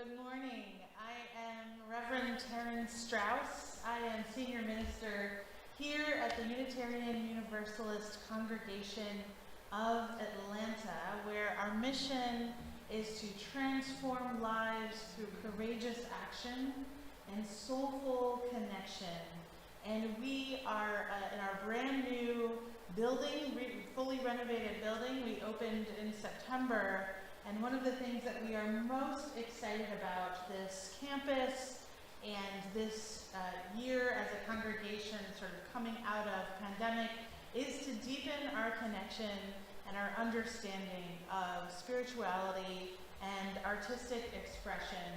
Good morning. I am Reverend Terrence Strauss. I am Senior Minister here at the Unitarian Universalist Congregation of Atlanta, where our mission is to transform lives through courageous action and soulful connection. And we are in our brand new building, fully renovated building. We opened in September. And one of the things that we are most excited about this campus and this year as a congregation sort of coming out of pandemic is to deepen our connection and our understanding of spirituality and artistic expression.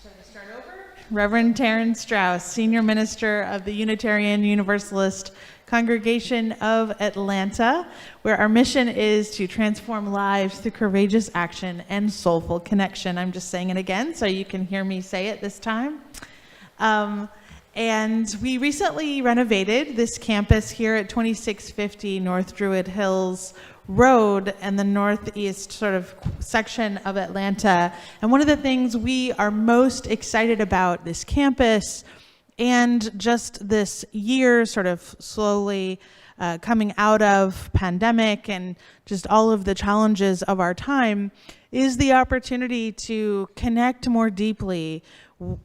Should I start over? Reverend Terrence Strauss, Senior Minister of the Unitarian Universalist Congregation of Atlanta, where our mission is to transform lives through courageous action and soulful connection. I'm just saying it again so you can hear me say it this time. And we recently renovated this campus here at 2650 North Druid Hills Road in the northeast sort of section of Atlanta. And one of the things we are most excited about this campus and just this year sort of slowly coming out of pandemic and just all of the challenges of our time is the opportunity to connect more deeply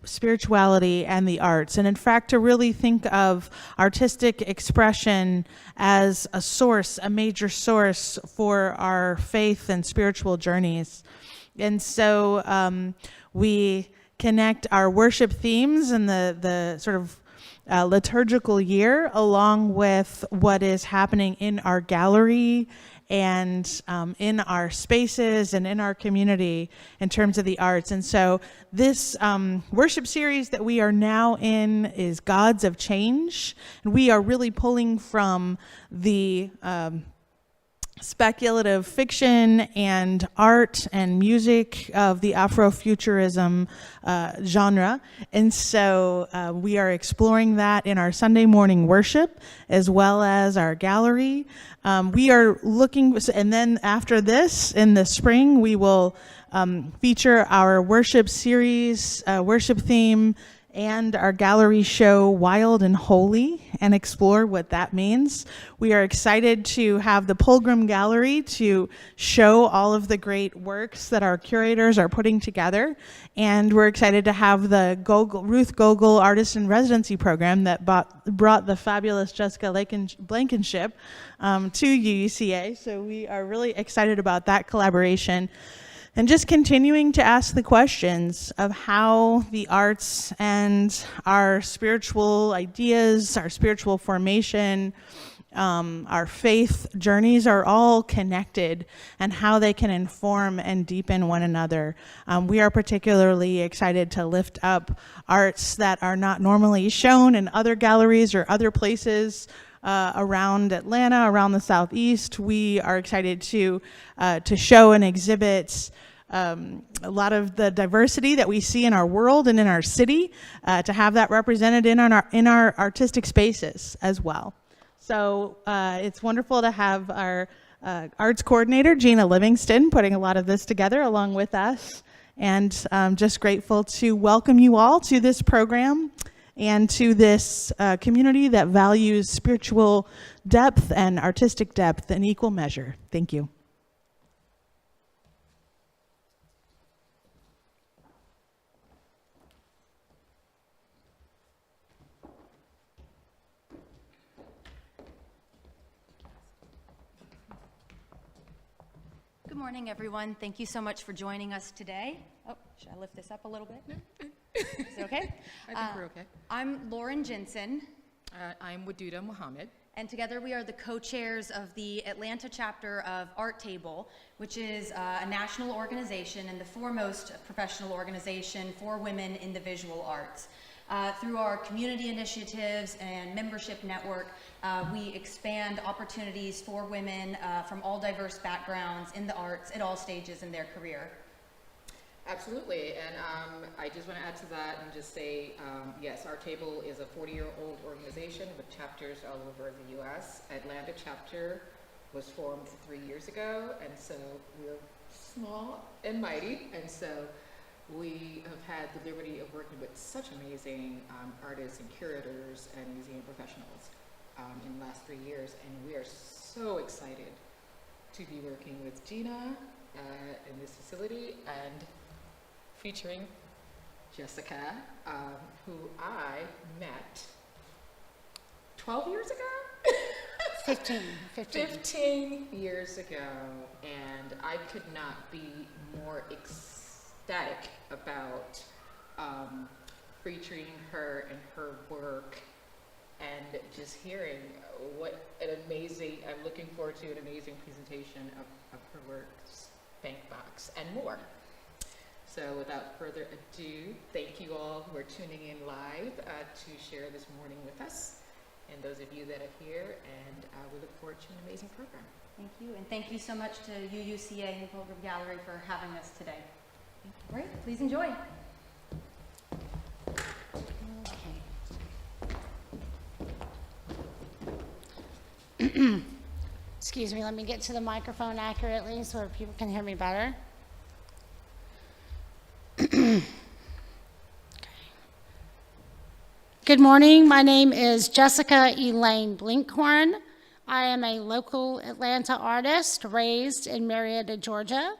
spirituality and the arts, and in fact to really think of artistic expression as a source, a major source for our faith and spiritual journeys. And so we connect our worship themes and the sort of liturgical year along with what is happening in our gallery and in our spaces and in our community in terms of the arts. And so this worship series that we are now in is Gods of Change. And we are really pulling from the speculative fiction and art and music of the Afrofuturism genre. And so we are exploring that in our Sunday morning worship as well as our gallery. We are looking, and then after this, in the spring, we will feature our worship series, worship theme, and our gallery show Wild and Holy, and explore what that means. We are excited to have the Pilgrim Gallery to show all of the great works that our curators are putting together. And we're excited to have the Ruth Gogol Artist in Residency program that brought the fabulous Jessica Blankenship to UUCA. So we are really excited about that collaboration. And just continuing to ask the questions of how the arts and our spiritual ideas, our spiritual formation, our faith journeys are all connected and how they can inform and deepen one another. We are particularly excited to lift up arts that are not normally shown in other galleries or other places around Atlanta, around the Southeast. We are excited to show and exhibit a lot of the diversity that we see in our world and in our city, to have that represented in our artistic spaces as well. So it's wonderful to have our arts coordinator, Gina Livingston, putting a lot of this together along with us. And just grateful to welcome you all to this program and to this community that values spiritual depth and artistic depth in equal measure. Thank you. Good morning, everyone. Thank you so much for joining us today. Oh, should I lift this up a little bit? Is it okay? I think we're okay. I'm Lauren Jensen. I'm Waduda Muhammad. And together we are the co-chairs of the Atlanta chapter of ArtTable, which is a national organization and the foremost professional organization for women in the visual arts. Through our community initiatives and membership network, we expand opportunities for women from all diverse backgrounds in the arts at all stages in their career. Absolutely, and I just want to add to that and just say, yes, ArtTable is a 40-year-old organization with chapters all over the U.S. Atlanta chapter was formed 3 years ago, and so we're small and mighty, and so we have had the liberty of working with such amazing artists and curators and museum professionals in the last 3 years, and we are so excited to be working with Gina in this facility and featuring Jessica, who I met 12 years ago? 15 years ago, and I could not be more ecstatic about featuring her and her work, and just hearing what an amazing, I'm looking forward to an amazing presentation of her works, Bank Box, and more. So without further ado, thank you all who are tuning in live to share this morning with us, and those of you that are here, and we look forward to an amazing program. Thank you, and thank you so much to UUCA and the Pilgrim Gallery for having us today. All right, please enjoy. Okay. Excuse me, let me get to the microphone accurately so people can hear me better. Okay. Good morning, my name is Jessica Elaine Blinkhorn. I am a local Atlanta artist raised in Marietta, Georgia.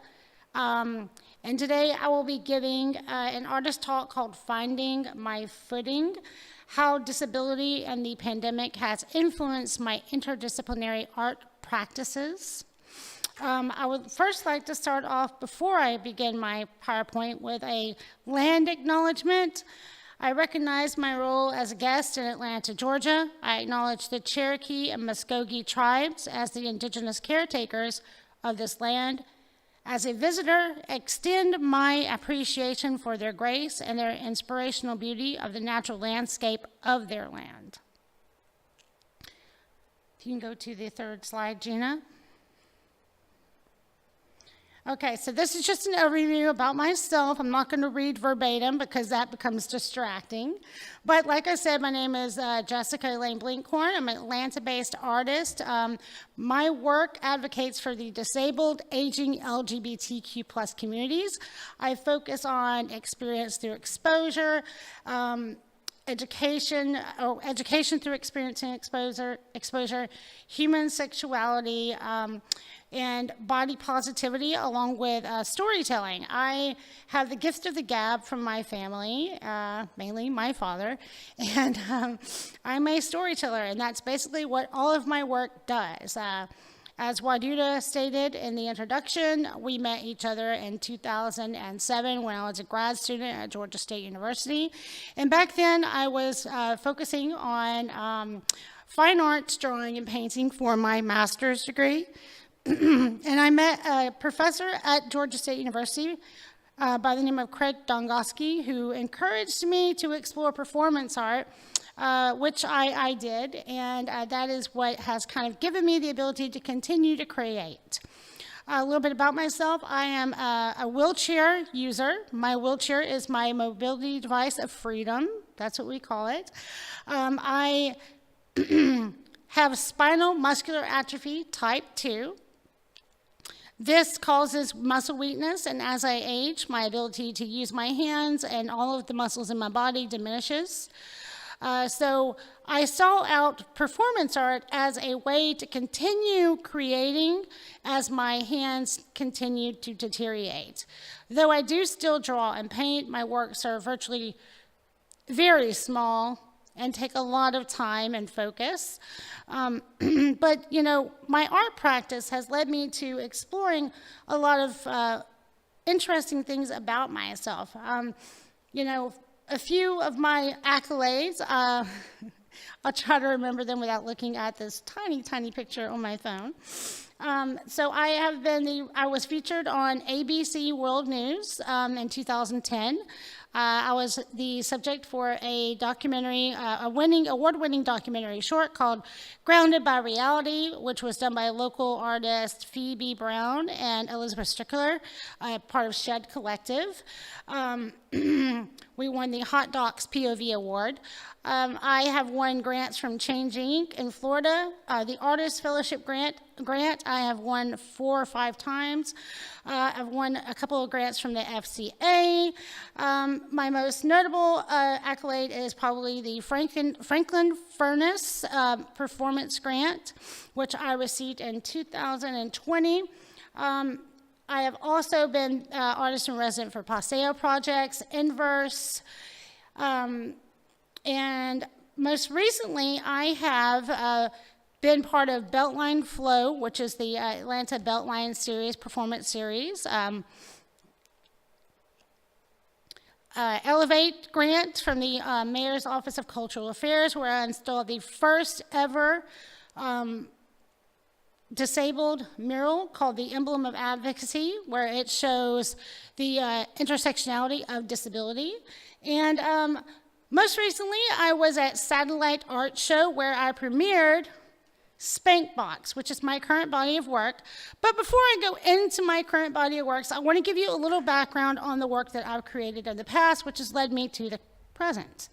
And today I will be giving an artist talk called Finding My Footing, How Disability and the Pandemic Has Influenced My Interdisciplinary Art Practices. I would first like to start off, before I begin my PowerPoint, with a land acknowledgement. I recognize my role as a guest in Atlanta, Georgia. I acknowledge the Cherokee and Muskogee tribes as the indigenous caretakers of this land. As a visitor, extend my appreciation for their grace and their inspirational beauty of the natural landscape of their land. If you can go to the third slide, Gina. Okay, so this is just an overview about myself. I'm not going to read verbatim because that becomes distracting. But like I said, my name is Jessica Elaine Blinkhorn. I'm an Atlanta-based artist. My work advocates for the disabled, aging LGBTQ plus communities. I focus on experience through exposure, education through experience and exposure, human sexuality, and body positivity, along with storytelling. I have the gift of the gab from my family, mainly my father, and I'm a storyteller, and that's basically what all of my work does. As Waduda stated in the introduction, we met each other in 2007 when I was a grad student at Georgia State University. And back then, I was focusing on fine arts, drawing, and painting for my master's degree. And I met a professor at Georgia State University by the name of Craig Dongoski, who encouraged me to explore performance art, which I did, and that is what has kind of given me the ability to continue to create. A little bit about myself. I am a wheelchair user. My wheelchair is my mobility device of freedom. That's what we call it. I have spinal muscular atrophy type 2. This causes muscle weakness, and as I age, my ability to use my hands and all of the muscles in my body diminishes. So I saw out performance art as a way to continue creating as my hands continued to deteriorate. Though I do still draw and paint, my works are virtually very small and take a lot of time and focus. But, you know, my art practice has led me to exploring a lot of interesting things about myself. You know, a few of my accolades, I'll try to remember them without looking at this tiny, tiny picture on my phone. So I was featured on ABC World News in 2010. I was the subject for a documentary, award-winning documentary short called Grounded by Reality, which was done by local artists Phoebe Brown and Elizabeth Strickler, part of Shed Collective. We won the Hot Docs POV Award. I have won grants from Change Inc. in Florida. The Artist Fellowship grant I have won 4 or 5 times. I've won a couple of grants from the FCA. My most notable accolade is probably the Franklin Furnace Performance Grant, which I received in 2020. I have also been artist in resident for Paseo Projects, Inverse, and most recently I have been part of Beltline Flow, which is the Atlanta Beltline series, performance series. Elevate grant from the Mayor's Office of Cultural Affairs, where I installed the first ever disabled mural called the Emblem of Advocacy, where it shows the intersectionality of disability. And most recently, I was at Satellite Art Show, where I premiered Spankbox, which is my current body of work. But before I go into my current body of works, I want to give you a little background on the work that I've created in the past, which has led me to the present.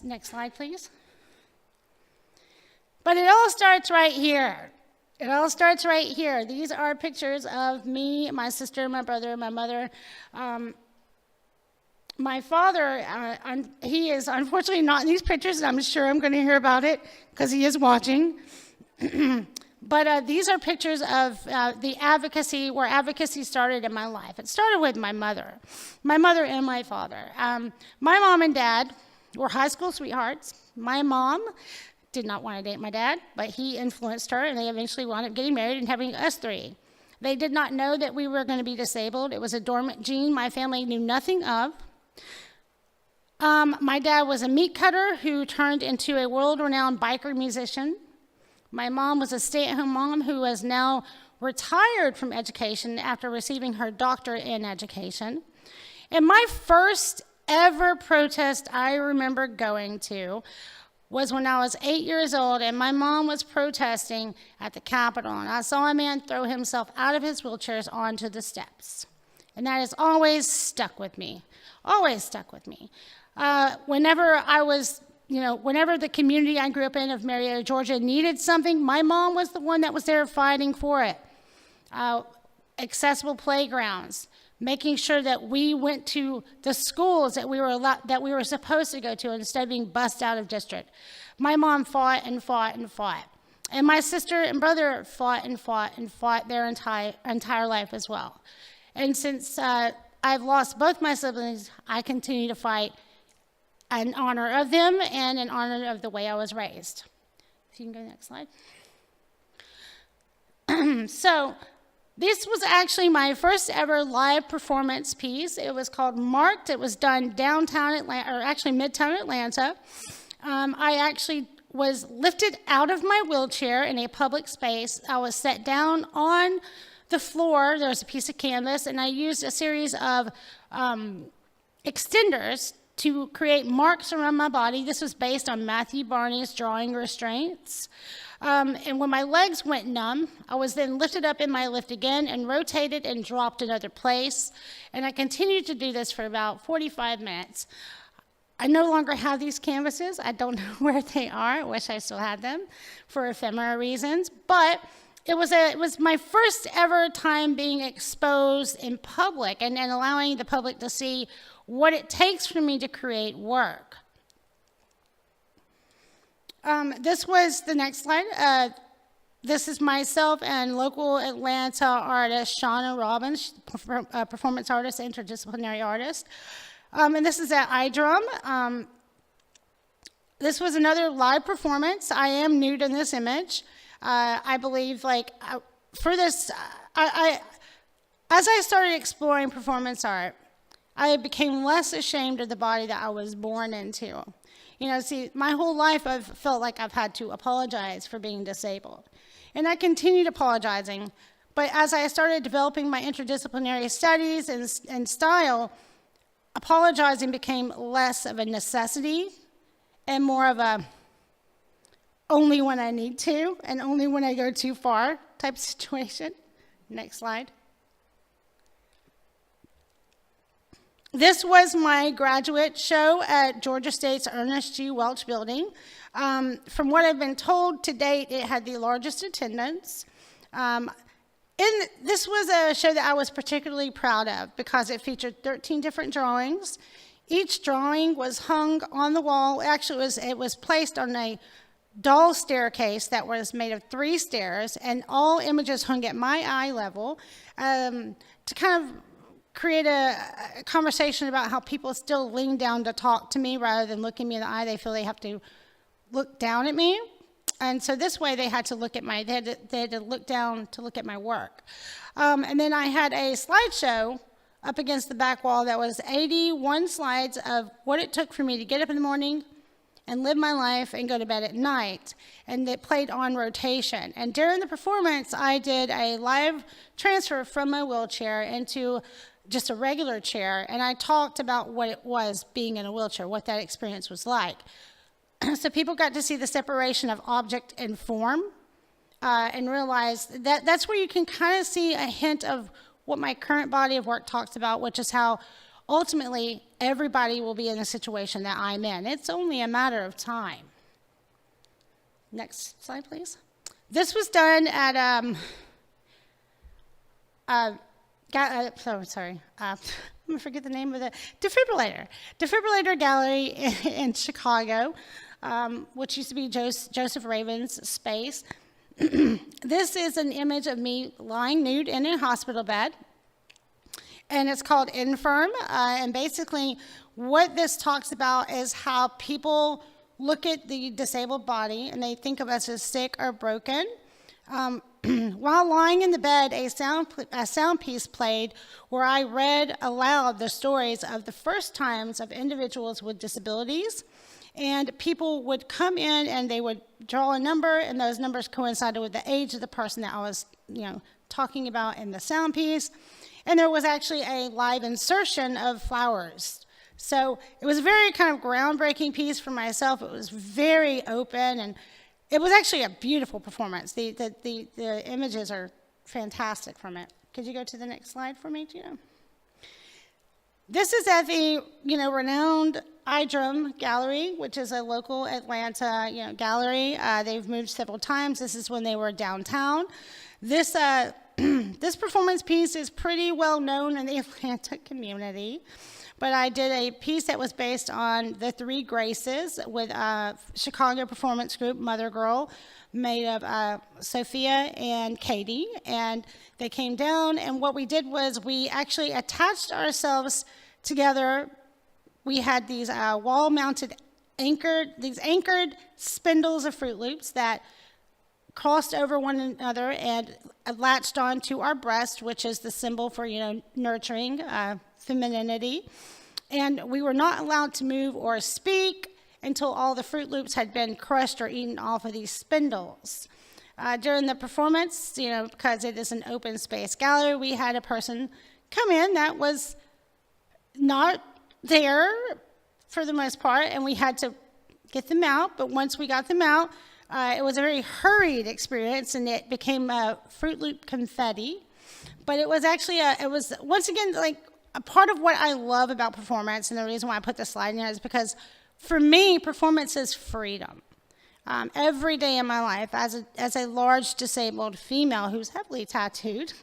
Next slide, please. But it all starts right here. It all starts right here. These are pictures of me, my sister, my brother, my mother. My father, he is unfortunately not in these pictures, and I'm sure I'm going to hear about it because he is watching. But these are pictures of the advocacy, where advocacy started in my life. It started with my mother and my father. My mom and dad were high school sweethearts. My mom did not want to date my dad, but he influenced her, and they eventually wound up getting married and having us 3. They did not know that we were going to be disabled. It was a dormant gene my family knew nothing of. My dad was a meat cutter who turned into a world-renowned biker musician. My mom was a stay-at-home mom who has now retired from education after receiving her doctorate in education. And my first ever protest I remember going to was when I was 8 years old, and my mom was protesting at the Capitol, and I saw a man throw himself out of his wheelchairs onto the steps. And that has always stuck with me, always stuck with me. Whenever the community I grew up in of Marietta, Georgia needed something, my mom was the one that was there fighting for it. Accessible playgrounds, making sure that we went to the schools that we were supposed to go to instead of being bussed out of district. My mom fought and fought and fought. And my sister and brother fought and fought and fought their entire life as well. And since I've lost both my siblings, I continue to fight in honor of them and in honor of the way I was raised. If you can go to the next slide. So this was actually my first ever live performance piece. It was called Marked. It was done downtown Atlanta, or actually midtown Atlanta. I actually was lifted out of my wheelchair in a public space. I was set down on the floor. There was a piece of canvas, and I used a series of extenders to create marks around my body. This was based on Matthew Barney's drawing restraints. And when my legs went numb, I was then lifted up in my lift again and rotated and dropped another place. And I continued to do this for about 45 minutes. I no longer have these canvases. I don't know where they are. I wish I still had them for ephemera reasons. But it was my first ever time being exposed in public and allowing the public to see what it takes for me to create work. This was the next slide. This is myself and local Atlanta artist Shauna Robbins, performance artist, interdisciplinary artist. And this is at iDrum. This was another live performance. I am nude in this image. I believe, for this, as I started exploring performance art, I became less ashamed of the body that I was born into. My whole life I've felt like I've had to apologize for being disabled. And I continued apologizing. But as I started developing my interdisciplinary studies and style, apologizing became less of a necessity and more of a only when I need to and only when I go too far type situation. Next slide. This was my graduate show at Georgia State's Ernest G. Welch Building. From what I've been told to date, it had the largest attendance. This was a show that I was particularly proud of because it featured 13 different drawings. Each drawing was hung on the wall. Actually, it was placed on a doll staircase that was made of 3 stairs, and all images hung at my eye level to kind of create a conversation about how people still lean down to talk to me rather than looking me in the eye. They feel they have to look down at me. And so this way they had to look at they had to look down to look at my work. And then I had a slideshow up against the back wall that was 81 slides of what it took for me to get up in the morning and live my life and go to bed at night. And it played on rotation. And during the performance, I did a live transfer from my wheelchair into just a regular chair, and I talked about what it was being in a wheelchair, what that experience was like. So people got to see the separation of object and form and realize that that's where you can kind of see a hint of what my current body of work talks about, which is how ultimately everybody will be in the situation that I'm in. It's only a matter of time. Next slide, please. This was done at I'm gonna forget the name of the defibrillator gallery in Chicago, which used to be Joseph Raven's space. This is an image of me lying nude in a hospital bed, and it's called Infirm. And basically, what this talks about is how people look at the disabled body and they think of us as sick or broken. While lying in the bed, a sound piece played where I read aloud the stories of the first times of individuals with disabilities, and people would come in and they would draw a number, and those numbers coincided with the age of the person that I was, talking about in the sound piece. And there was actually a live insertion of flowers. So it was a very kind of groundbreaking piece for myself. It was very open, and it was actually a beautiful performance. The images are fantastic from it. Could you go to the next slide for me, Gina? This is at the renowned iDrum Gallery, which is a local Atlanta gallery. They've moved several times. This is when they were downtown. This this performance piece is pretty well known in the Atlanta community. But I did a piece that was based on the 3 Graces with a Chicago performance group, Mother Girl, made of Sophia and Katie. And they came down, and what we did was we actually attached ourselves together. We had these wall-mounted anchored spindles of Fruit Loops that crossed over one another and latched onto our breast, which is the symbol for, nurturing, femininity. And we were not allowed to move or speak until all the Fruit Loops had been crushed or eaten off of these spindles. During the performance, because it is an open space gallery, we had a person come in that was not there for the most part, and we had to get them out. But once we got them out, it was a very hurried experience, and it became Fruit Loop confetti. But it was actually, it was, once again, like a part of what I love about performance, and the reason why I put this slide in here is because, for me, performance is freedom. Every day in my life, as a large disabled female who's heavily tattooed,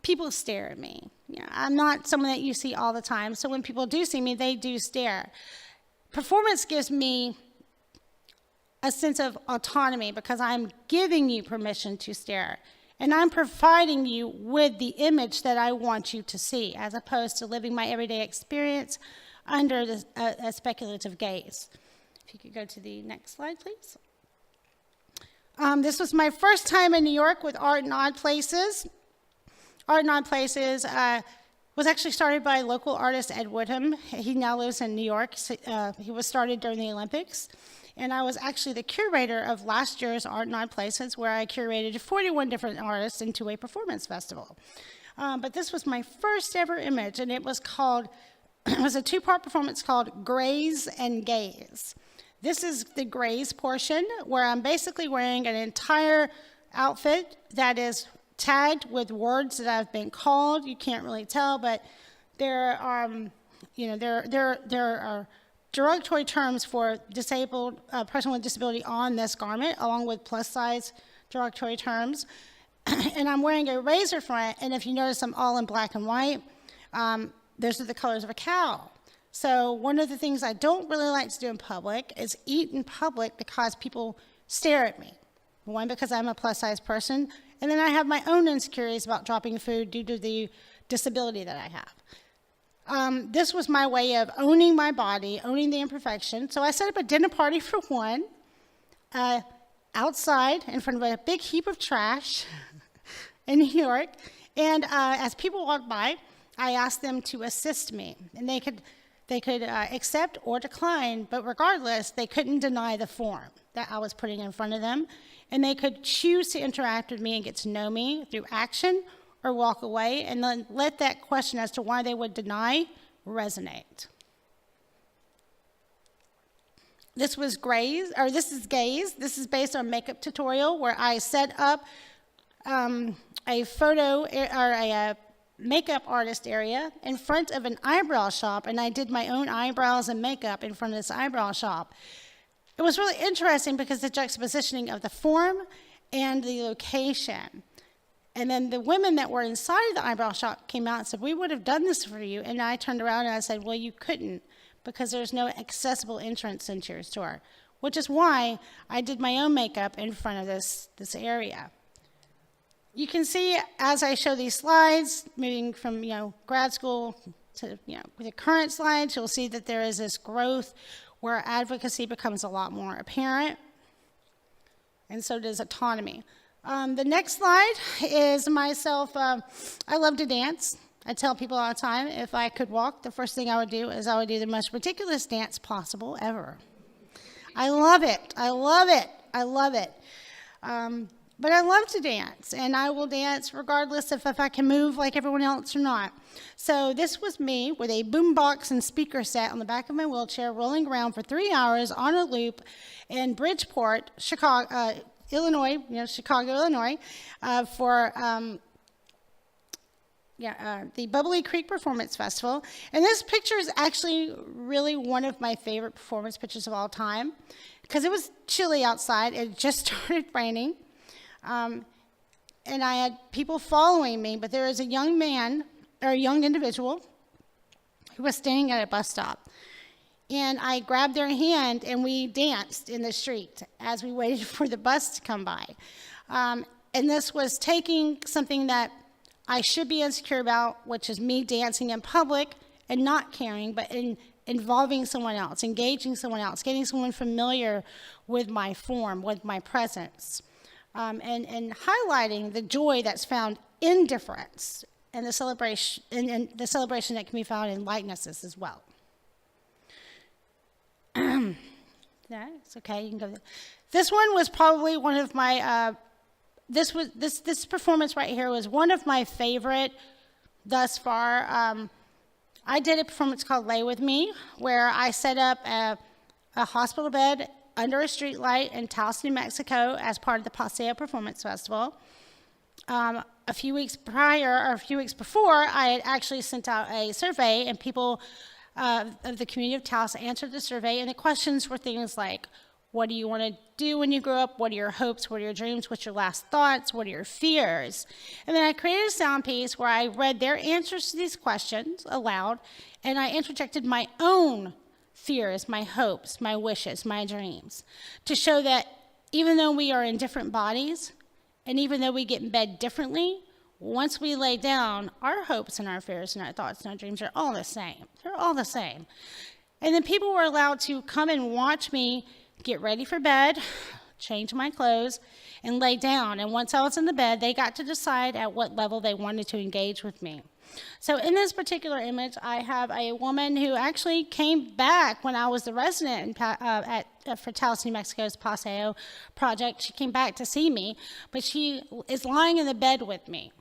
people stare at me. I'm not someone that you see all the time, so when people do see me, they do stare. Performance gives me a sense of autonomy because I'm giving you permission to stare. And I'm providing you with the image that I want you to see, as opposed to living my everyday experience under a speculative gaze. If you could go to the next slide, please. This was my first time in New York with Art in Odd Places. Art in Odd Places was actually started by local artist Ed Woodham. He now lives in New York. He was started during the Olympics. And I was actually the curator of last year's Art in Odd Places, where I curated 41 different artists into a performance festival. But this was my first ever image, and it was called, it was a two-part performance called Graze and Gaze. This is the graze portion, where I'm basically wearing an entire outfit that is tagged with words that I've been called. You can't really tell, but there are, there are derogatory terms for disabled, person with disability on this garment, along with plus-size derogatory terms. And I'm wearing a razor front, and if you notice, I'm all in black and white. Those are the colors of a cow. So one of the things I don't really like to do in public is eat in public because people stare at me. One, because I'm a plus-size person, and then I have my own insecurities about dropping food due to the disability that I have. This was my way of owning my body, owning the imperfection. So I set up a dinner party for one, outside in front of a big heap of trash in New York. And as people walked by, I asked them to assist me. And they could accept or decline, but regardless, they couldn't deny the form that I was putting in front of them. And they could choose to interact with me and get to know me through action or walk away, and then let that question as to why they would deny resonate. This is Gaze. This is based on a makeup tutorial where I set up a photo or a makeup artist area in front of an eyebrow shop, and I did my own eyebrows and makeup in front of this eyebrow shop. It was really interesting because the juxtapositioning of the form and the location. And then the women that were inside of the eyebrow shop came out and said, "We would have done this for you." And I turned around and I said, "Well, you couldn't, because there's no accessible entrance into your store," which is why I did my own makeup in front of this area. You can see as I show these slides, moving from grad school to the current slides, you'll see that there is this growth where advocacy becomes a lot more apparent, and so does autonomy. The next slide is myself. I love to dance. I tell people all the time, if I could walk, the first thing I would do is I would do the most ridiculous dance possible ever. I love it. I love it. I love it. But I love to dance, and I will dance regardless if I can move like everyone else or not. So this was me with a boombox and speaker set on the back of my wheelchair, rolling around for 3 hours on a loop in Bridgeport, Chicago, Illinois, for the Bubbly Creek Performance Festival. And this picture is actually really one of my favorite performance pictures of all time, because it was chilly outside. It just started raining. And I had people following me, but there was a young man, or a young individual, who was standing at a bus stop. And I grabbed their hand, and we danced in the street as we waited for the bus to come by. And this was taking something that I should be insecure about, which is me dancing in public and not caring, but involving someone else, engaging someone else, getting someone familiar with my form, with my presence. And highlighting the joy that's found in difference and the celebration that can be found in likenesses as well. That's okay. You can go there. This one was probably one of my. This performance right here was one of my favorite thus far. I did a performance called "Lay With Me," where I set up a hospital bed under a street light in Taos, New Mexico, as part of the Paseo Performance Festival. A few weeks before, I had actually sent out a survey, and people of the community of Taos answered the survey, and the questions were things like, what do you want to do when you grow up? What are your hopes? What are your dreams? What's your last thoughts? What are your fears? And then I created a sound piece where I read their answers to these questions aloud, and I interjected my own fears, my hopes, my wishes, my dreams, to show that even though we are in different bodies, and even though we get in bed differently, once we lay down, our hopes and our fears and our thoughts and our dreams are all the same. They're all the same. And then people were allowed to come and watch me get ready for bed, change my clothes, and lay down. And once I was in the bed, they got to decide at what level they wanted to engage with me. So in this particular image, I have a woman who actually came back when I was the resident at for Taos, New Mexico's Paseo project. She came back to see me, but she is lying in the bed with me.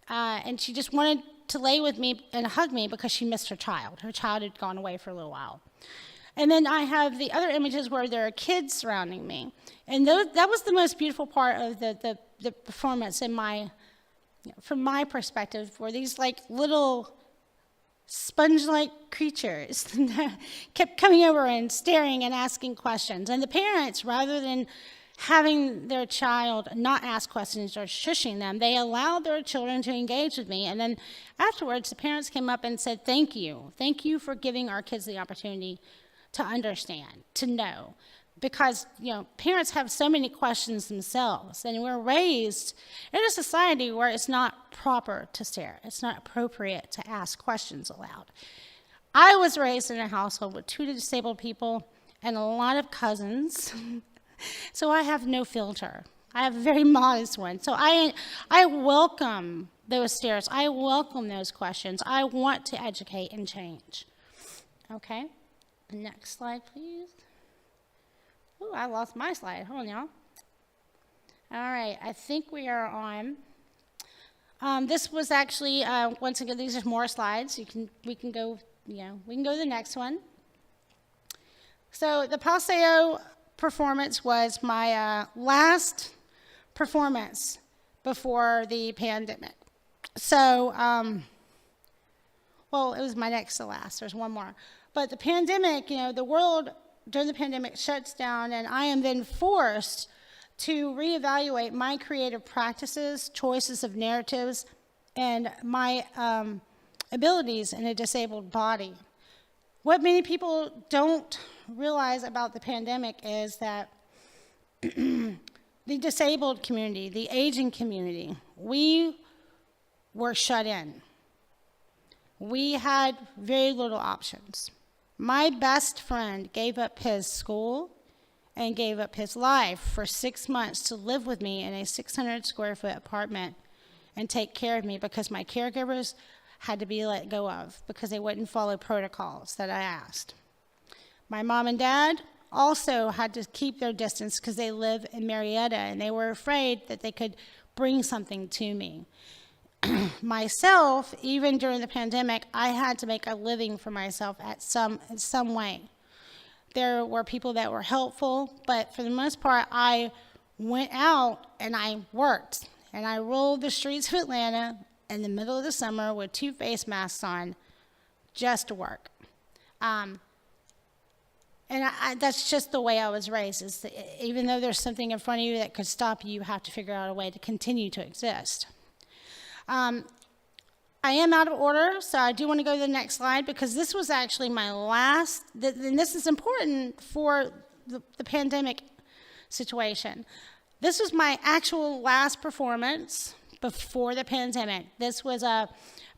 And she just wanted to lay with me and hug me because she missed her child. Her child had gone away for a little while. And then I have the other images where there are kids surrounding me. And that was the most beautiful part of the performance from my perspective, were these like little sponge-like creatures that kept coming over and staring and asking questions. And the parents, rather than having their child not ask questions or shushing them, they allowed their children to engage with me. And then afterwards, the parents came up and said, thank you. Thank you for giving our kids the opportunity to understand, to know. Because, parents have so many questions themselves, and we're raised in a society where it's not proper to stare. It's not appropriate to ask questions aloud. I was raised in a household with 2 disabled people and a lot of cousins, so I have no filter. I have a very modest one. So I welcome those stares. I welcome those questions. I want to educate and change. Okay, next slide, please. Oh, I lost my slide. Hold on, y'all. All right, I think we are on. This was actually, once again, these are more slides. We can go to the next one. So the Paseo performance was my last performance before the pandemic. So, well, it was my next to last. There's one more. But the pandemic, the world during the pandemic shuts down, and I am then forced to reevaluate my creative practices, choices of narratives, and my abilities in a disabled body. What many people don't realize about the pandemic is that the disabled community, the aging community, we were shut in. We had very little options. My best friend gave up his school and gave up his life for 6 months to live with me in a 600 square foot apartment and take care of me because my caregivers had to be let go of because they wouldn't follow protocols that I asked. My mom and dad also had to keep their distance because they live in Marietta and they were afraid that they could bring something to me. Myself, even during the pandemic, I had to make a living for myself in some way. There were people that were helpful, but for the most part, I went out and I worked. And I rolled the streets of Atlanta in the middle of the summer with 2 face masks on just to work. And that's just the way I was raised. Even though there's something in front of you that could stop you, you have to figure out a way to continue to exist. I am out of order, so I do want to go to the next slide because this was actually my last, and this is important for the pandemic situation. This was my actual last performance before the pandemic. This was a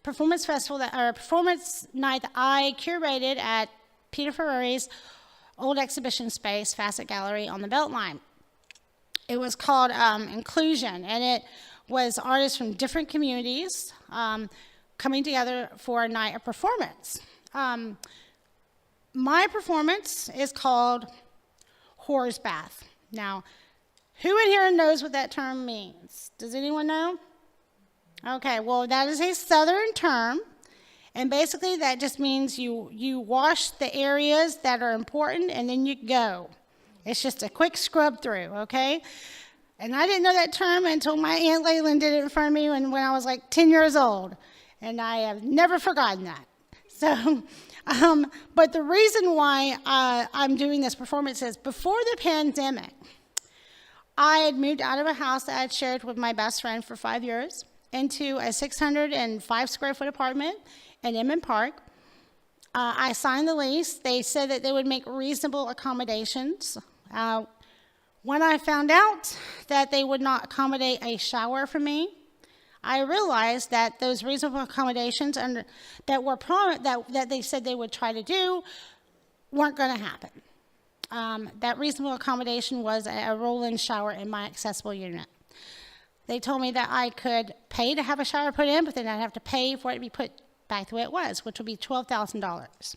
performance festival or a performance night that I curated at Peter Ferreri's old exhibition space, Facet Gallery on the Beltline. It was called Inclusion, and it was artists from different communities coming together for a night of performance. My performance is called Whore's Bath. Now, who in here knows what that term means? Does anyone know? Okay, well, that is a Southern term, and basically that just means you wash the areas that are important and then you go. It's just a quick scrub through, okay? And I didn't know that term until my Aunt Leyland did it in front of me when I was like 10 years old. And I have never forgotten that. So, but the reason why I'm doing this performance is before the pandemic, I had moved out of a house that I had shared with my best friend for 5 years into a 605 square foot apartment in Inman Park. I signed the lease. They said that they would make reasonable accommodations. When I found out that they would not accommodate a shower for me, I realized that those reasonable accommodations that they said they would try to do weren't going to happen. That reasonable accommodation was a roll-in shower in my accessible unit. They told me that I could pay to have a shower put in, but then I'd have to pay for it to be put back the way it was, which would be $12,000.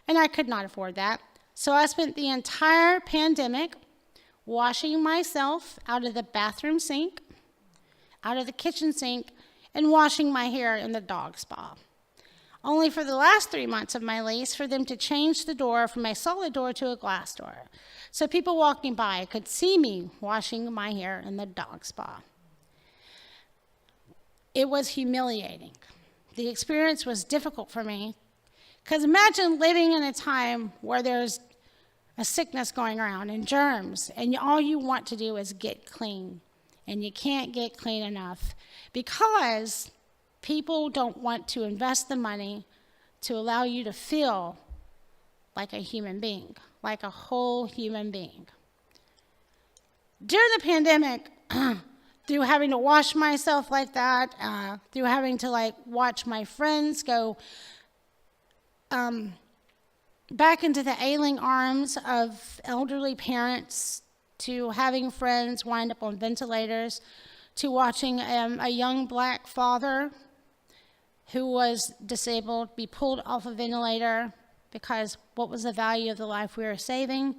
And I could not afford that. So I spent the entire pandemic washing myself out of the bathroom sink, out of the kitchen sink, and washing my hair in the dog spa. Only for the last 3 months of my lease for them to change the door from a solid door to a glass door. So people walking by could see me washing my hair in the dog spa. It was humiliating. The experience was difficult for me, because imagine living in a time where there's a sickness going around and germs, and all you want to do is get clean, and you can't get clean enough because people don't want to invest the money to allow you to feel like a human being, like a whole human being. During the pandemic, through having to wash myself like that, through having to watch my friends go back into the ailing arms of elderly parents, to having friends wind up on ventilators, to watching a young black father who was disabled be pulled off a ventilator because what was the value of the life we were saving,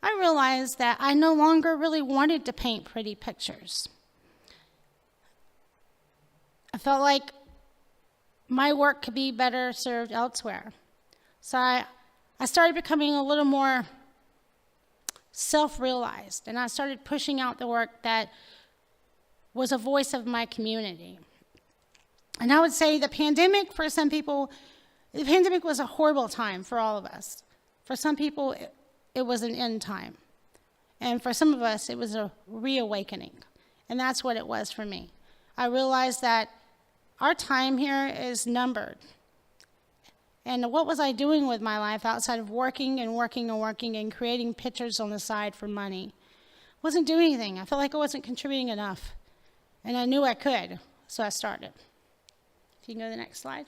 I realized that I no longer really wanted to paint pretty pictures. I felt like my work could be better served elsewhere. So I started becoming a little more self-realized, and I started pushing out the work that was a voice of my community. And I would say the pandemic, for some people, the pandemic was a horrible time for all of us. For some people, it was an end time. And for some of us, it was a reawakening. And that's what it was for me. I realized that our time here is numbered. And what was I doing with my life outside of working and working and working and creating pictures on the side for money? I wasn't doing anything. I felt like I wasn't contributing enough. And I knew I could, so I started. If you can go to the next slide.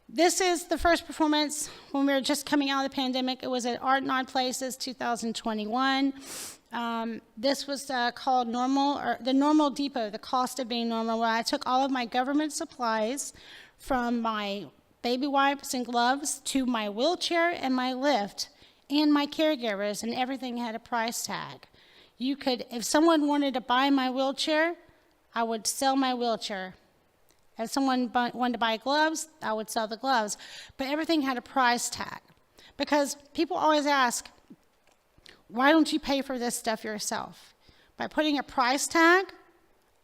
This is the first performance when we were just coming out of the pandemic. It was at Art in Odd Places 2021. This was called the Normal Depot, the cost of being normal, where I took all of my government supplies from my baby wipes and gloves to my wheelchair and my lift and my caregivers, and everything had a price tag. You could, if someone wanted to buy my wheelchair, I would sell my wheelchair. If someone wanted to buy gloves, I would sell the gloves. But everything had a price tag. Because people always ask, why don't you pay for this stuff yourself? By putting a price tag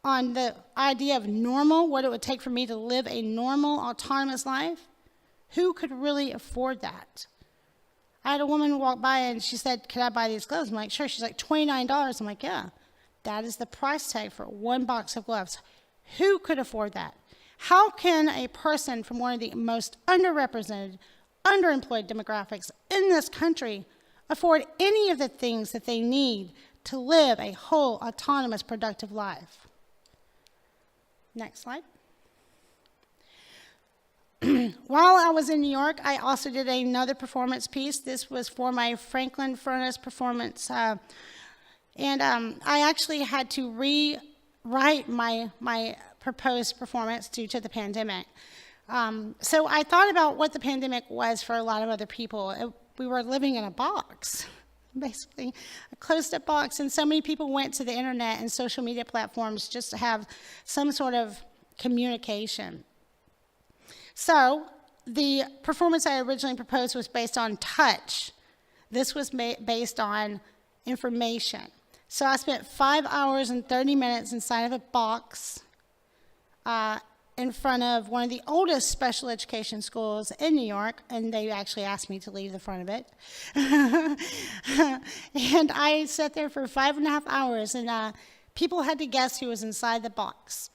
on the idea of normal, what it would take for me to live a normal, autonomous life, who could really afford that? I had a woman walk by and she said, "Could I buy these gloves?" I'm like, "Sure." She's like, $29. I'm like, "Yeah, that is the price tag for one box of gloves." Who could afford that? How can a person from one of the most underrepresented, underemployed demographics in this country afford any of the things that they need to live a whole, autonomous, productive life? Next slide. While I was in New York, I also did another performance piece. This was for my Franklin Furnace performance. I actually had to rewrite my proposed performance due to the pandemic. So I thought about what the pandemic was for a lot of other people. We were living in a box, basically, a closed-up box, and so many people went to the internet and social media platforms just to have some sort of communication. So the performance I originally proposed was based on touch. This was based on information. So I spent 5 hours and 30 minutes inside of a box in front of one of the oldest special education schools in New York, and they actually asked me to leave the front of it. And I sat there for 5.5 hours, and people had to guess who was inside the box.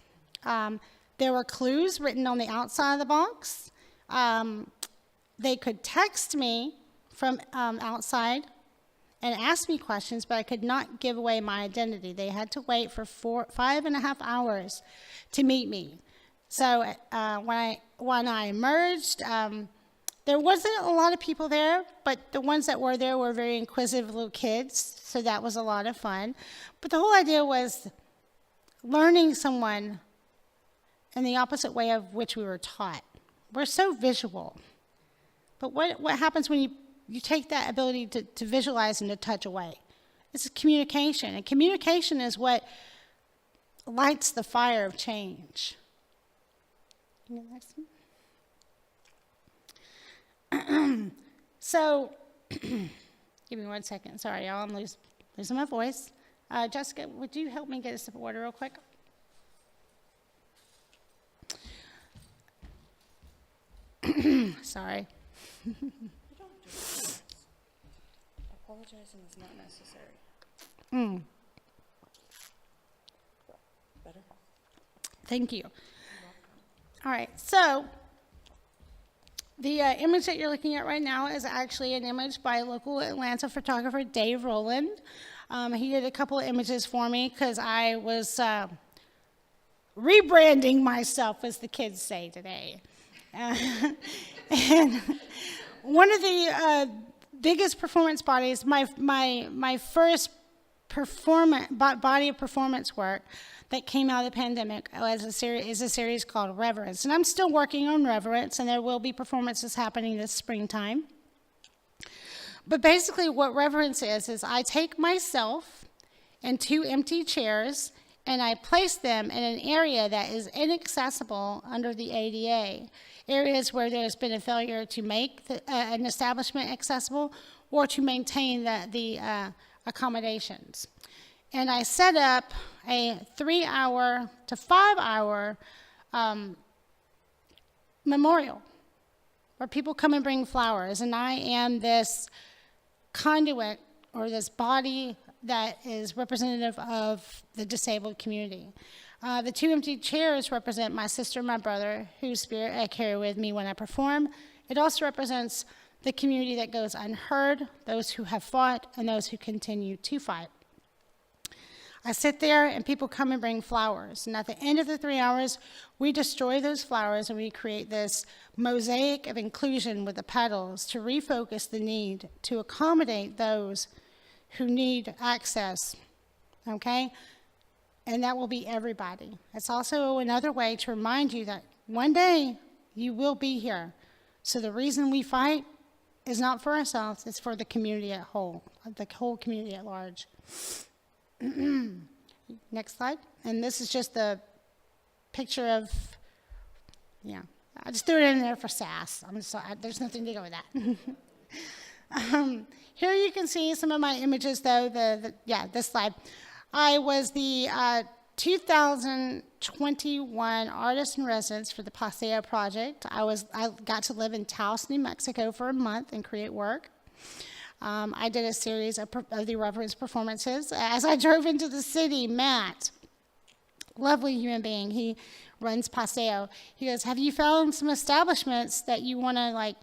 There were clues written on the outside of the box. They could text me from outside and ask me questions, but I could not give away my identity. They had to wait for 5.5 hours to meet me. So when I emerged, there wasn't a lot of people there, but the ones that were there were very inquisitive little kids, so that was a lot of fun. But the whole idea was learning someone in the opposite way of which we were taught. We're so visual. But what happens when you take that ability to visualize and to touch away? It's communication, and communication is what lights the fire of change. So, give me 1 second. Sorry, y'all, I'm losing my voice. Jessica, would you help me get a sip of water real quick? Sorry. Apologizing is not necessary. Better? Thank you. All right, so the image that you're looking at right now is actually an image by local Atlanta photographer Dave Rowland. He did a couple of images for me because I was rebranding myself, as the kids say today. And one of the biggest performance bodies, my first body of performance work that came out of the pandemic is a series called Reverence. And I'm still working on Reverence, and there will be performances happening this springtime. But basically what Reverence is I take myself and 2 empty chairs, and I place them in an area that is inaccessible under the ADA, areas where there's been a failure to make an establishment accessible or to maintain the accommodations. And I set up a 3-hour to 5-hour memorial where people come and bring flowers, and I am this conduit or this body that is representative of the disabled community. The 2 empty chairs represent my sister and my brother, whose spirit I carry with me when I perform. It also represents the community that goes unheard, those who have fought, and those who continue to fight. I sit there and people come and bring flowers. And at the end of the 3 hours, we destroy those flowers and we create this mosaic of inclusion with the petals to refocus the need to accommodate those who need access, okay? And that will be everybody. It's also another way to remind you that one day you will be here. So the reason we fight is not for ourselves, it's for the community at whole, the whole community at large. Next slide. And this is just the picture of, yeah, I just threw it in there for sass. There's nothing to go with that. Here you can see some of my images, though. This slide. I was the 2021 artist in residence for the Paseo project. I got to live in Taos, New Mexico for a month and create work. I did a series of the Reverence performances. As I drove into the city, Matt, lovely human being, he runs Paseo. He goes, "Have you found some establishments that you want to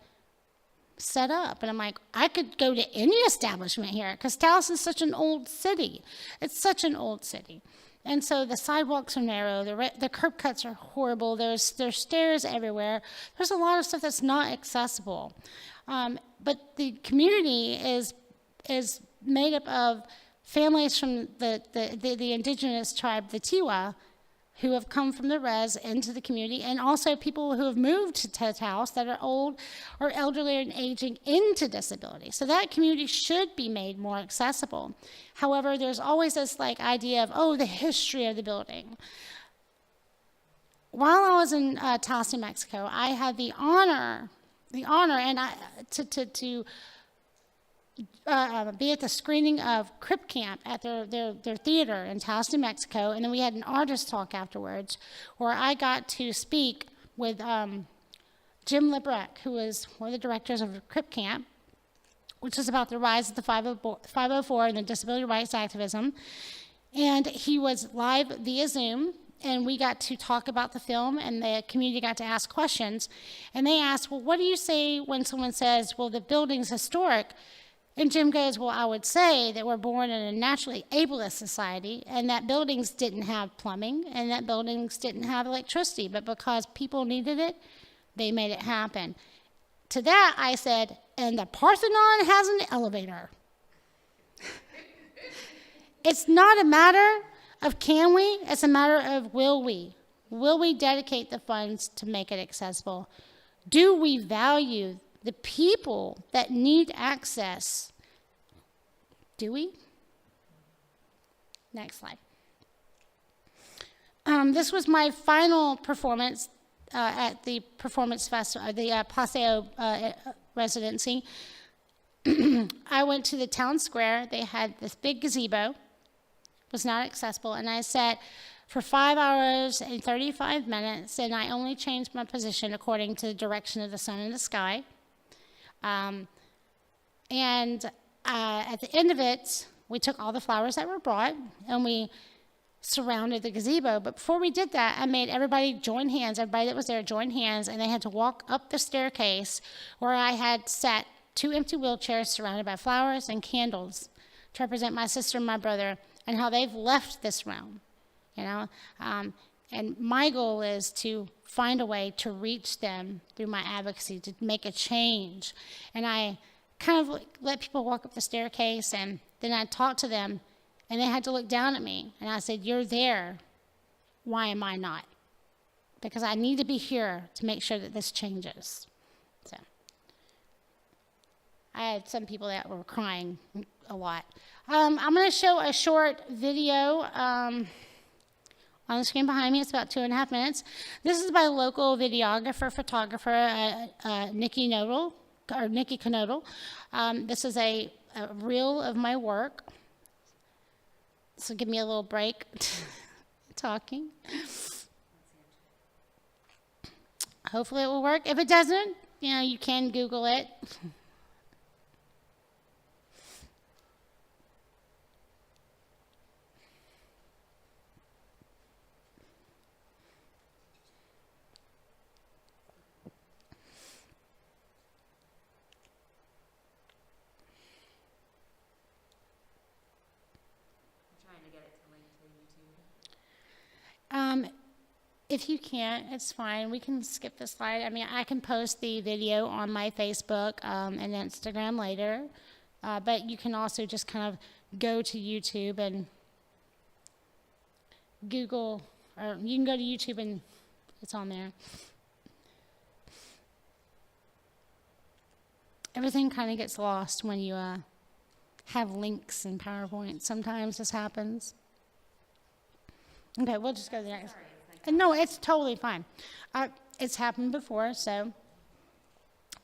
set up?" And I'm like, I could go to any establishment here because Taos is such an old city. It's such an old city. And so the sidewalks are narrow, the curb cuts are horrible, there's stairs everywhere. There's a lot of stuff that's not accessible. But the community is made up of families from the indigenous tribe, the Tiwa, who have come from the res into the community, and also people who have moved to Taos that are old or elderly and aging into disability. So that community should be made more accessible. However, there's always this idea of, the history of the building. While I was in Taos, New Mexico, I had the honor and to be at the screening of Crip Camp at their theater in Taos, New Mexico, and then we had an artist talk afterwards where I got to speak with Jim Lebrecht, who is one of the directors of Crip Camp, which is about the rise of the 504 and the disability rights activism. And he was live via Zoom, and we got to talk about the film, and the community got to ask questions. And they asked, well, what do you say when someone says, well, the building's historic? And Jim goes, well, I would say that we're born in a naturally ableist society, and that buildings didn't have plumbing, and that buildings didn't have electricity, but because people needed it, they made it happen. To that, I said, and the Parthenon has an elevator. It's not a matter of can we, it's a matter of will we. Will we dedicate the funds to make it accessible? Do we value the people that need access. Do we? Next slide. This was my final performance at the Performance Festival, the Paseo residency. I went to the town square. They had this big gazebo. It was not accessible. And I sat for 5 hours and 35 minutes, and I only changed my position according to the direction of the sun in the sky. At the end of it, we took all the flowers that were brought, and we surrounded the gazebo. But before we did that, I made everybody join hands. Everybody that was there join hands, and they had to walk up the staircase where I had sat 2 empty wheelchairs surrounded by flowers and candles to represent my sister and my brother and how they've left this realm, you know. And my goal is to find a way to reach them through my advocacy, to make a change. And I kind of let people walk up the staircase, and then I talked to them, and they had to look down at me. And I said, "You're there. Why am I not?" Because I need to be here to make sure that this changes. So I had some people that were crying a lot. I'm going to show a short video on the screen behind me. It's about 2.5 minutes. This is by local videographer, photographer, Nikki Knodel. This is a reel of my work. So give me a little break talking. Hopefully it will work. If it doesn't, you know, you can Google it. If you can't, it's fine. We can skip the slide. I mean, I can post the video on my Facebook and Instagram later, but you can also just kind of go to YouTube and Google, or you can go to YouTube and it's on there. Everything kind of gets lost when you have links in PowerPoint. Sometimes this happens. Okay, we'll just go to the next. No, it's totally fine. It's happened before, so.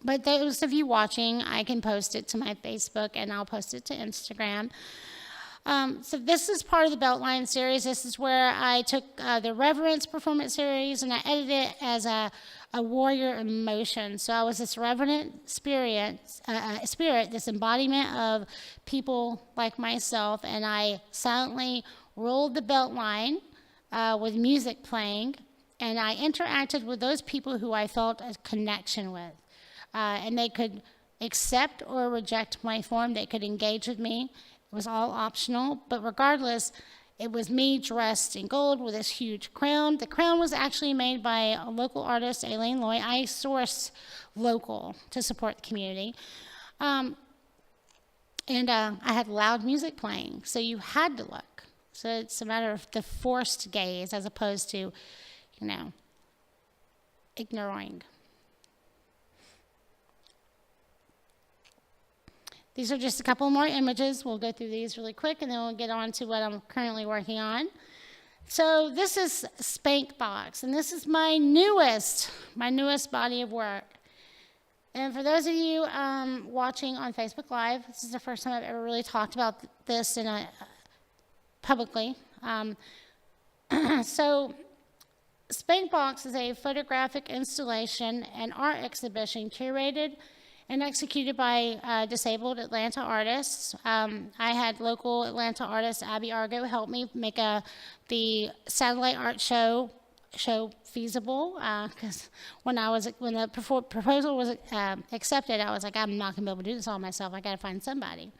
But those of you watching, I can post it to my Facebook, and I'll post it to Instagram. So this is part of the Beltline series. This is where I took the Reverence performance series, and I edited it as a warrior emotion. So I was this reverent spirit, this embodiment of people like myself, and I silently rolled the Beltline with music playing, and I interacted with those people who I felt a connection with. And they could accept or reject my form. They could engage with me. It was all optional, but regardless, it was me dressed in gold with this huge crown. The crown was actually made by a local artist, Aileen Loy. I source local to support the community. I had loud music playing, so you had to look. So it's a matter of the forced gaze as opposed to, you know, ignoring. These are just a couple more images. We'll go through these really quick, and then we'll get on to what I'm currently working on. So this is Spankbox, and this is my newest body of work. And for those of you watching on Facebook Live, this is the first time I've ever really talked about this publicly. So Spankbox is a photographic installation and art exhibition curated and executed by disabled Atlanta artists. I had local Atlanta artist Abby Argo help me make the satellite art show feasible, because when the proposal was accepted, I was like, I'm not going to be able to do this all myself. I got to find somebody.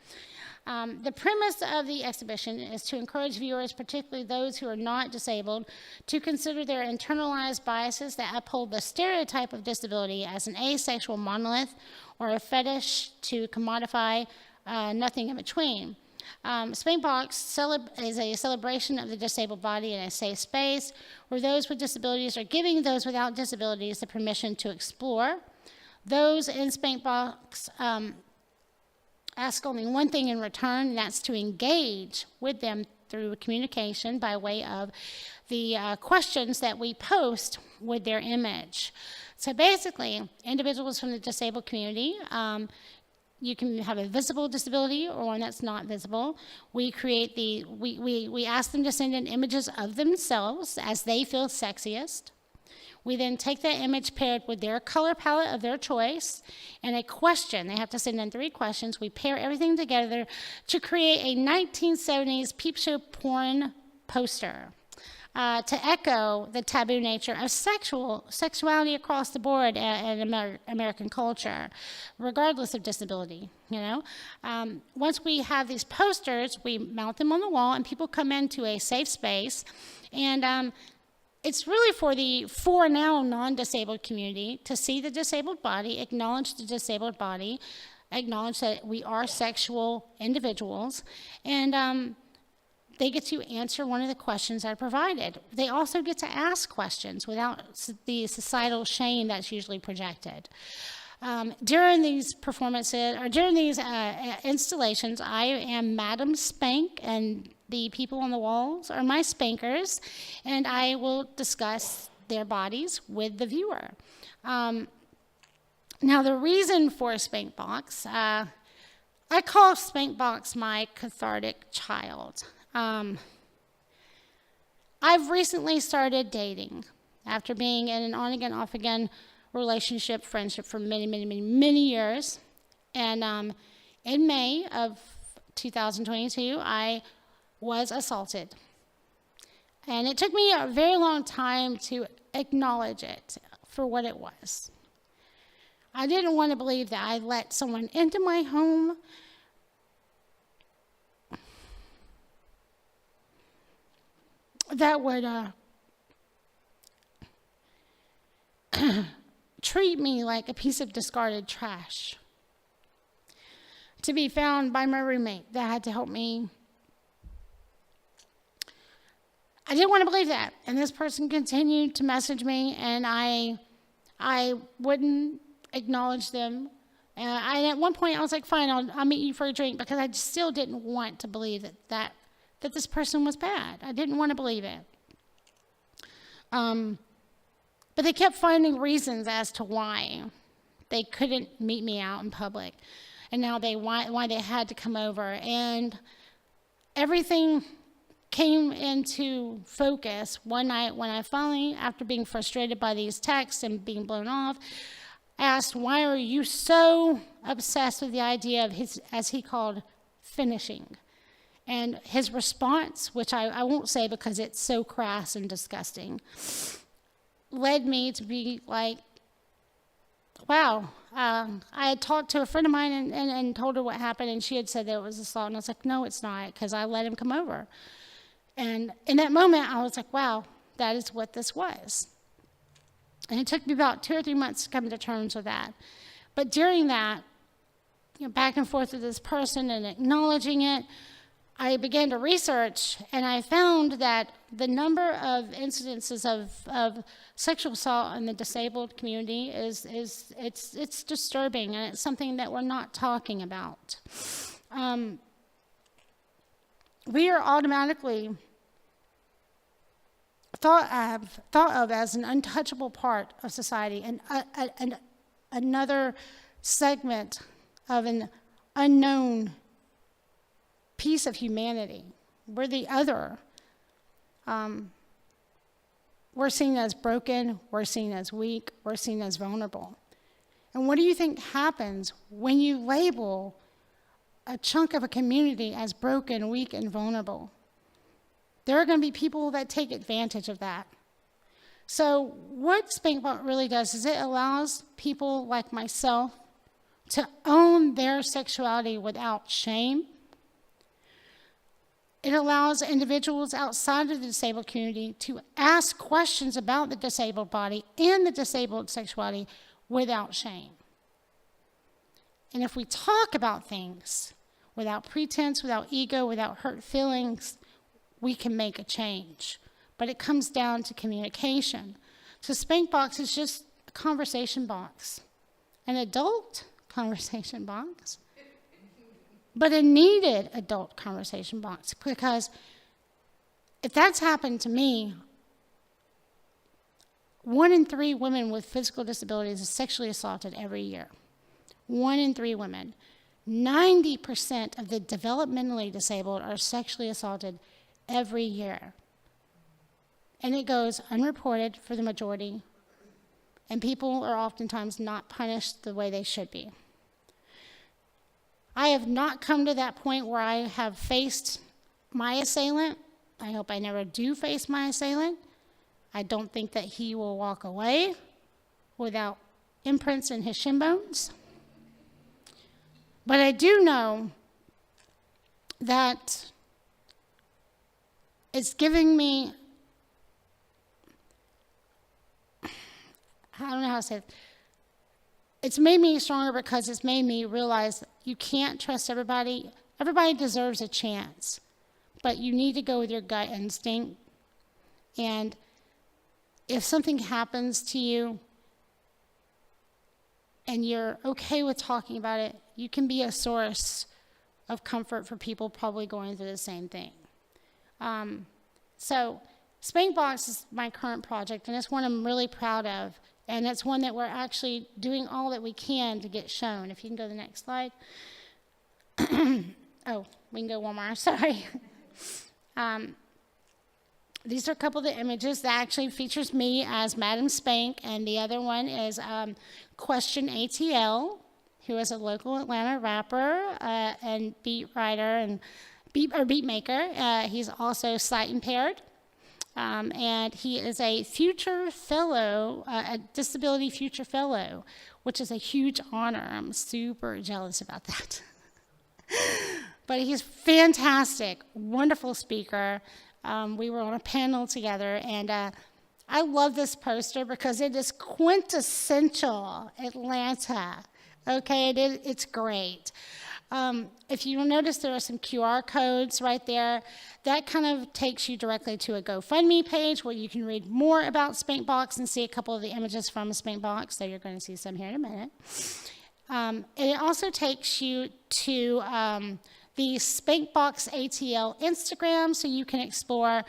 The premise of the exhibition is to encourage viewers, particularly those who are not disabled, to consider their internalized biases that uphold the stereotype of disability as an asexual monolith or a fetish to commodify nothing in between. Spankbox is a celebration of the disabled body in a safe space where those with disabilities are giving those without disabilities the permission to explore, Those in Spank Box ask only one thing in return, and that's to engage with them through communication by way of the questions that we post with their image. So basically, individuals from the disabled community, you can have a visible disability or one that's not visible. We ask them to send in images of themselves as they feel sexiest. We then take that image paired with their color palette of their choice and a question. They have to send in 3 questions. We pair everything together to create a 1970s peep show porn poster to echo the taboo nature of sexuality across the board in American culture, regardless of disability, Once we have these posters, we mount them on the wall, and people come into a safe space, and it's really for now non-disabled community to see the disabled body, acknowledge the disabled body, acknowledge that we are sexual individuals, and they get to answer one of the questions that are provided. They also get to ask questions without the societal shame that's usually projected. During these performances, or during these installations, I am Madam Spank, and the people on the walls are my spankers, and I will discuss their bodies with the viewer. Now, the reason for Spank Box, I call Spank Box my cathartic child. I've recently started dating after being in an on-again, off-again relationship, friendship for many years. And in May of 2022, I was assaulted. And it took me a very long time to acknowledge it for what it was. I didn't want to believe that I let someone into my home that would treat me like a piece of discarded trash, to be found by my roommate that had to help me. I didn't want to believe that, and this person continued to message me, and I wouldn't acknowledge them. And at one point, I was like, fine, I'll meet you for a drink, because I still didn't want to believe that this person was bad. I didn't want to believe it. But they kept finding reasons as to why they couldn't meet me out in public, and now why they had to come over. And everything came into focus one night when I finally, after being frustrated by these texts and being blown off, asked, why are you so obsessed with the idea of his, as he called, finishing? And his response, which I won't say because it's so crass and disgusting, led me to be like, wow. I had talked to a friend of mine and told her what happened, and she had said that it was assault. And I was like, no, it's not, because I let him come over. And in that moment, I was like, wow, that is what this was. And it took me about 2 or 3 months to come to terms with that. But during that, back and forth with this person and acknowledging it, I began to research, and I found that the number of incidences of sexual assault in the disabled community it's disturbing, and it's something that we're not talking about. We are automatically thought of as an untouchable part of society, and another segment of an unknown piece of humanity. We're the other. We're seen as broken, we're seen as weak, we're seen as vulnerable. And what do you think happens when you label a chunk of a community as broken, weak, and vulnerable? There are going to be people that take advantage of that. So what Spankbot really does is it allows people like myself to own their sexuality without shame. It allows individuals outside of the disabled community to ask questions about the disabled body and the disabled sexuality without shame. And if we talk about things without pretense, without ego, without hurt feelings, we can make a change. But it comes down to communication. So Spankbox is just a conversation box. an adult conversation box, but a needed adult conversation box, because if that's happened to me, 1 in 3 women with physical disabilities is sexually assaulted every year. 1 in 3 women. 90% of the developmentally disabled are sexually assaulted every year. And it goes unreported for the majority, and people are oftentimes not punished the way they should be. I have not come to that point where I have faced my assailant. I hope I never do face my assailant. I don't think that he will walk away without imprints in his shin bones. But I do know that it's giving me, I don't know how to say it. It's made me stronger because it's made me realize you can't trust everybody. Everybody deserves a chance, but you need to go with your gut instinct. And if something happens to you and you're okay with talking about it, you can be a source of comfort for people probably going through the same thing. So Spankbox is my current project, and it's one I'm really proud of, and it's one that we're actually doing all that we can to get shown. If you can go to the next slide. Oh, we can go one more, sorry. These are a couple of the images that actually features me as Madam Spank, and the other one is Question ATL, who is a local Atlanta rapper and beat writer and beat maker. He's also sight impaired, and he is a future fellow, a disability future fellow, which is a huge honor. I'm super jealous about that. But he's fantastic, wonderful speaker. We were on a panel together, and I love this poster because it is quintessential Atlanta. Okay, it's great. If you notice, there are some QR codes right there. That kind of takes you directly to a GoFundMe page where you can read more about Spankbox and see a couple of the images from Spankbox, so you're going to see some here in a minute. It also takes you to the Spankbox ATL Instagram, so you can explore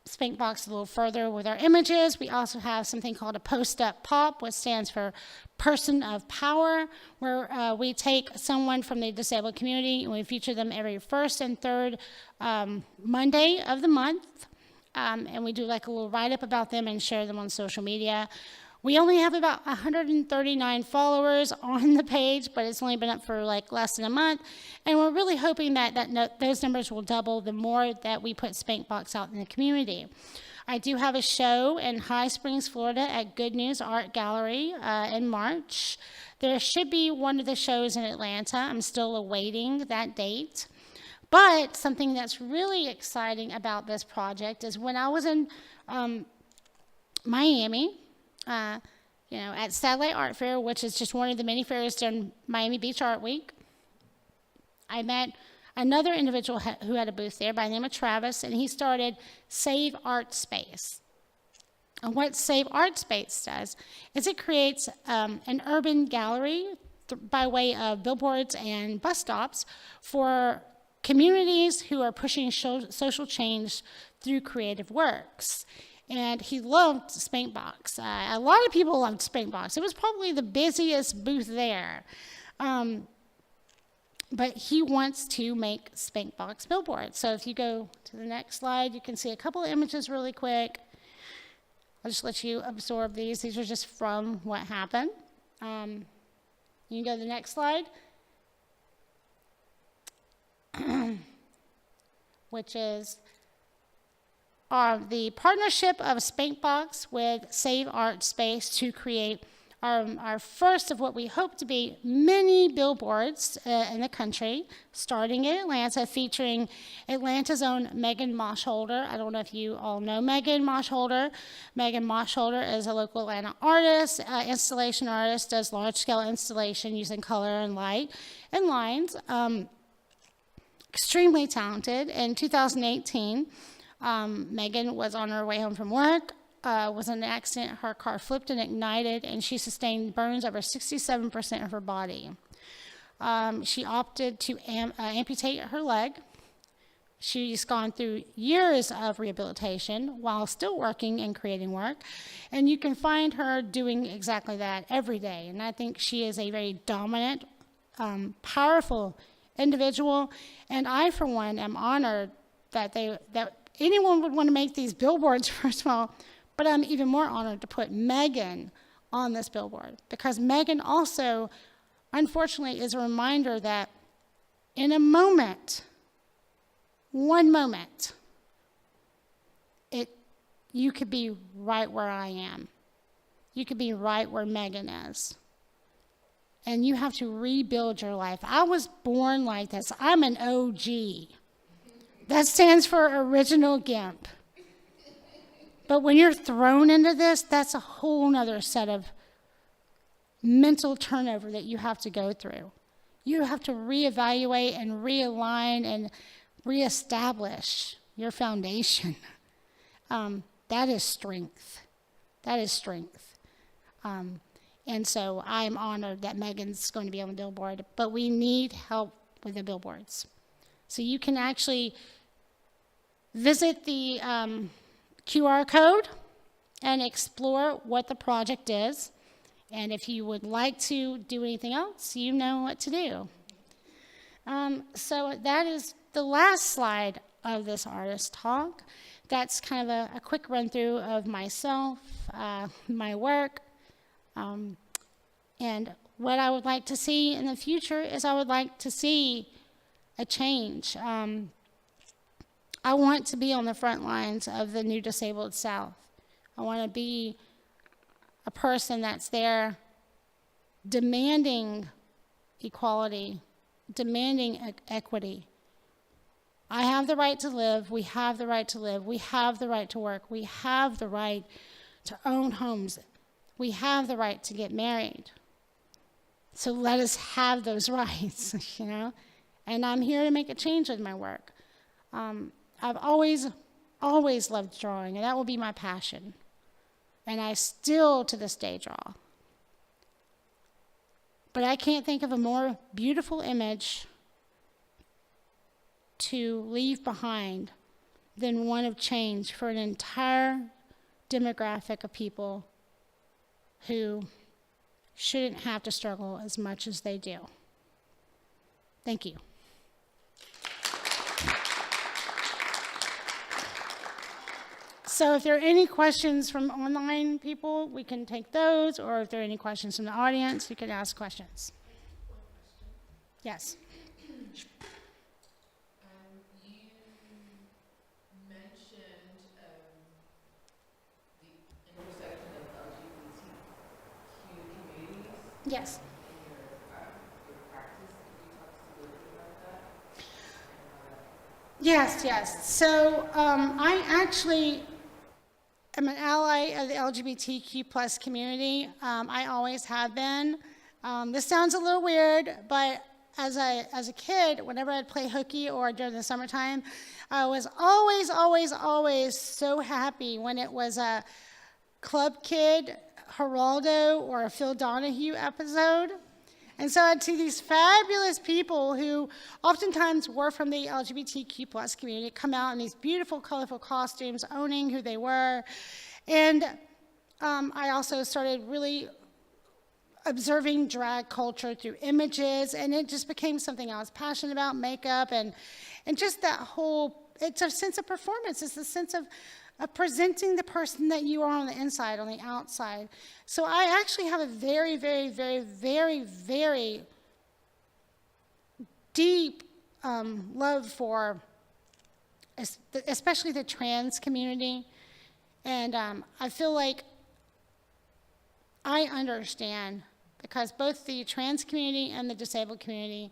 Spankbox a little further with our images. We also have something called a Post-Up Pop, which stands for Person of Power, where we take someone from the disabled community and we feature them every first and third Monday of the month. And we do like a little write-up about them and share them on social media. We only have about 139 followers on the page, but it's only been up for like less than a month. And we're really hoping that those numbers will double the more that we put Spankbox out in the community. I do have a show in High Springs, Florida at Good News Art Gallery in March. There should be one of the shows in Atlanta. I'm still awaiting that date. But something that's really exciting about this project is when I was in Miami, at Satellite Art Fair, which is just one of the many fairs during Miami Beach Art Week, I met another individual who had a booth there by the name of Travis, and he started Save Art Space. And what Save Art Space does is it creates an urban gallery by way of billboards and bus stops for communities who are pushing social change through creative works. And he loved Spankbox. A lot of people loved Spankbox. It was probably the busiest booth there. But he wants to make Spankbox billboards. So if you go to the next slide, you can see a couple of images really quick. I'll just let you absorb these. These are just from what happened. You can go to the next slide, which is the partnership of Spankbox with Save Art Space to create our first of what we hope to be many billboards in the country, starting in Atlanta, featuring Atlanta's own Megan Moshholder. I don't know if you all know Megan Moshholder. Megan Moshholder is a local Atlanta artist, installation artist, does large-scale installation using color and light and lines. Extremely talented. In 2018, Megan was on her way home from work, was in an accident. Her car flipped and ignited, and she sustained burns over 67% of her body. She opted to amputate her leg. She's gone through years of rehabilitation while still working and creating work. And you can find her doing exactly that every day. And I think she is a very dominant, powerful individual. And I, for one, am honored that anyone would want to make these billboards, first of all. But I'm even more honored to put Megan on this billboard, because Megan also, unfortunately, is a reminder that in a moment, one moment, you could be right where I am. You could be right where Megan is. And you have to rebuild your life. I was born like this. I'm an OG. That stands for Original Gimp. But when you're thrown into this, that's a whole nother set of mental turnover that you have to go through. You have to reevaluate and realign and reestablish your foundation. That is strength. That is strength. And so I'm honored that Megan's going to be on the billboard, but we need help with the billboards. So you can actually visit the QR code and explore what the project is. And if you would like to do anything else, you know what to do. So that is the last slide of this artist talk. That's kind of a quick run through of myself, my work, and what I would like to see in the future is I would like to see a change. I want to be on the front lines of the new disabled South. I want to be a person that's there demanding equality, demanding equity. I have the right to live. We have the right to live. We have the right to work. We have the right to own homes. We have the right to get married. So let us have those rights, you know? And I'm here to make a change with my work. I've always loved drawing, and that will be my passion. And I still, to this day, draw. But I can't think of a more beautiful image to leave behind than one of change for an entire demographic of people who shouldn't have to struggle as much as they do. Thank you. So if there are any questions from online people, we can take those, or if there are any questions from the audience, you can ask questions. Yes. You mentioned the intersection of LGBTQ communities Yes. in your practice. Could you talk a little bit about that? Yes. So I actually am an ally of the LGBTQ plus community. I always have been. This sounds a little weird, but as a kid, whenever I'd play hooky or during the summertime, I was always so happy when it was a Club Kid, Geraldo, or a Phil Donahue episode. And so I'd see these fabulous people who oftentimes were from the LGBTQ plus community come out in these beautiful, colorful costumes, owning who they were. And I also started really observing drag culture through images, and it just became something I was passionate about, makeup, and just that whole, it's a sense of performance. It's a sense of presenting the person that you are on the inside, on the outside. So I actually have a very, very, very, very, very deep love for especially the trans community. And I feel like I understand, because both the trans community and the disabled community,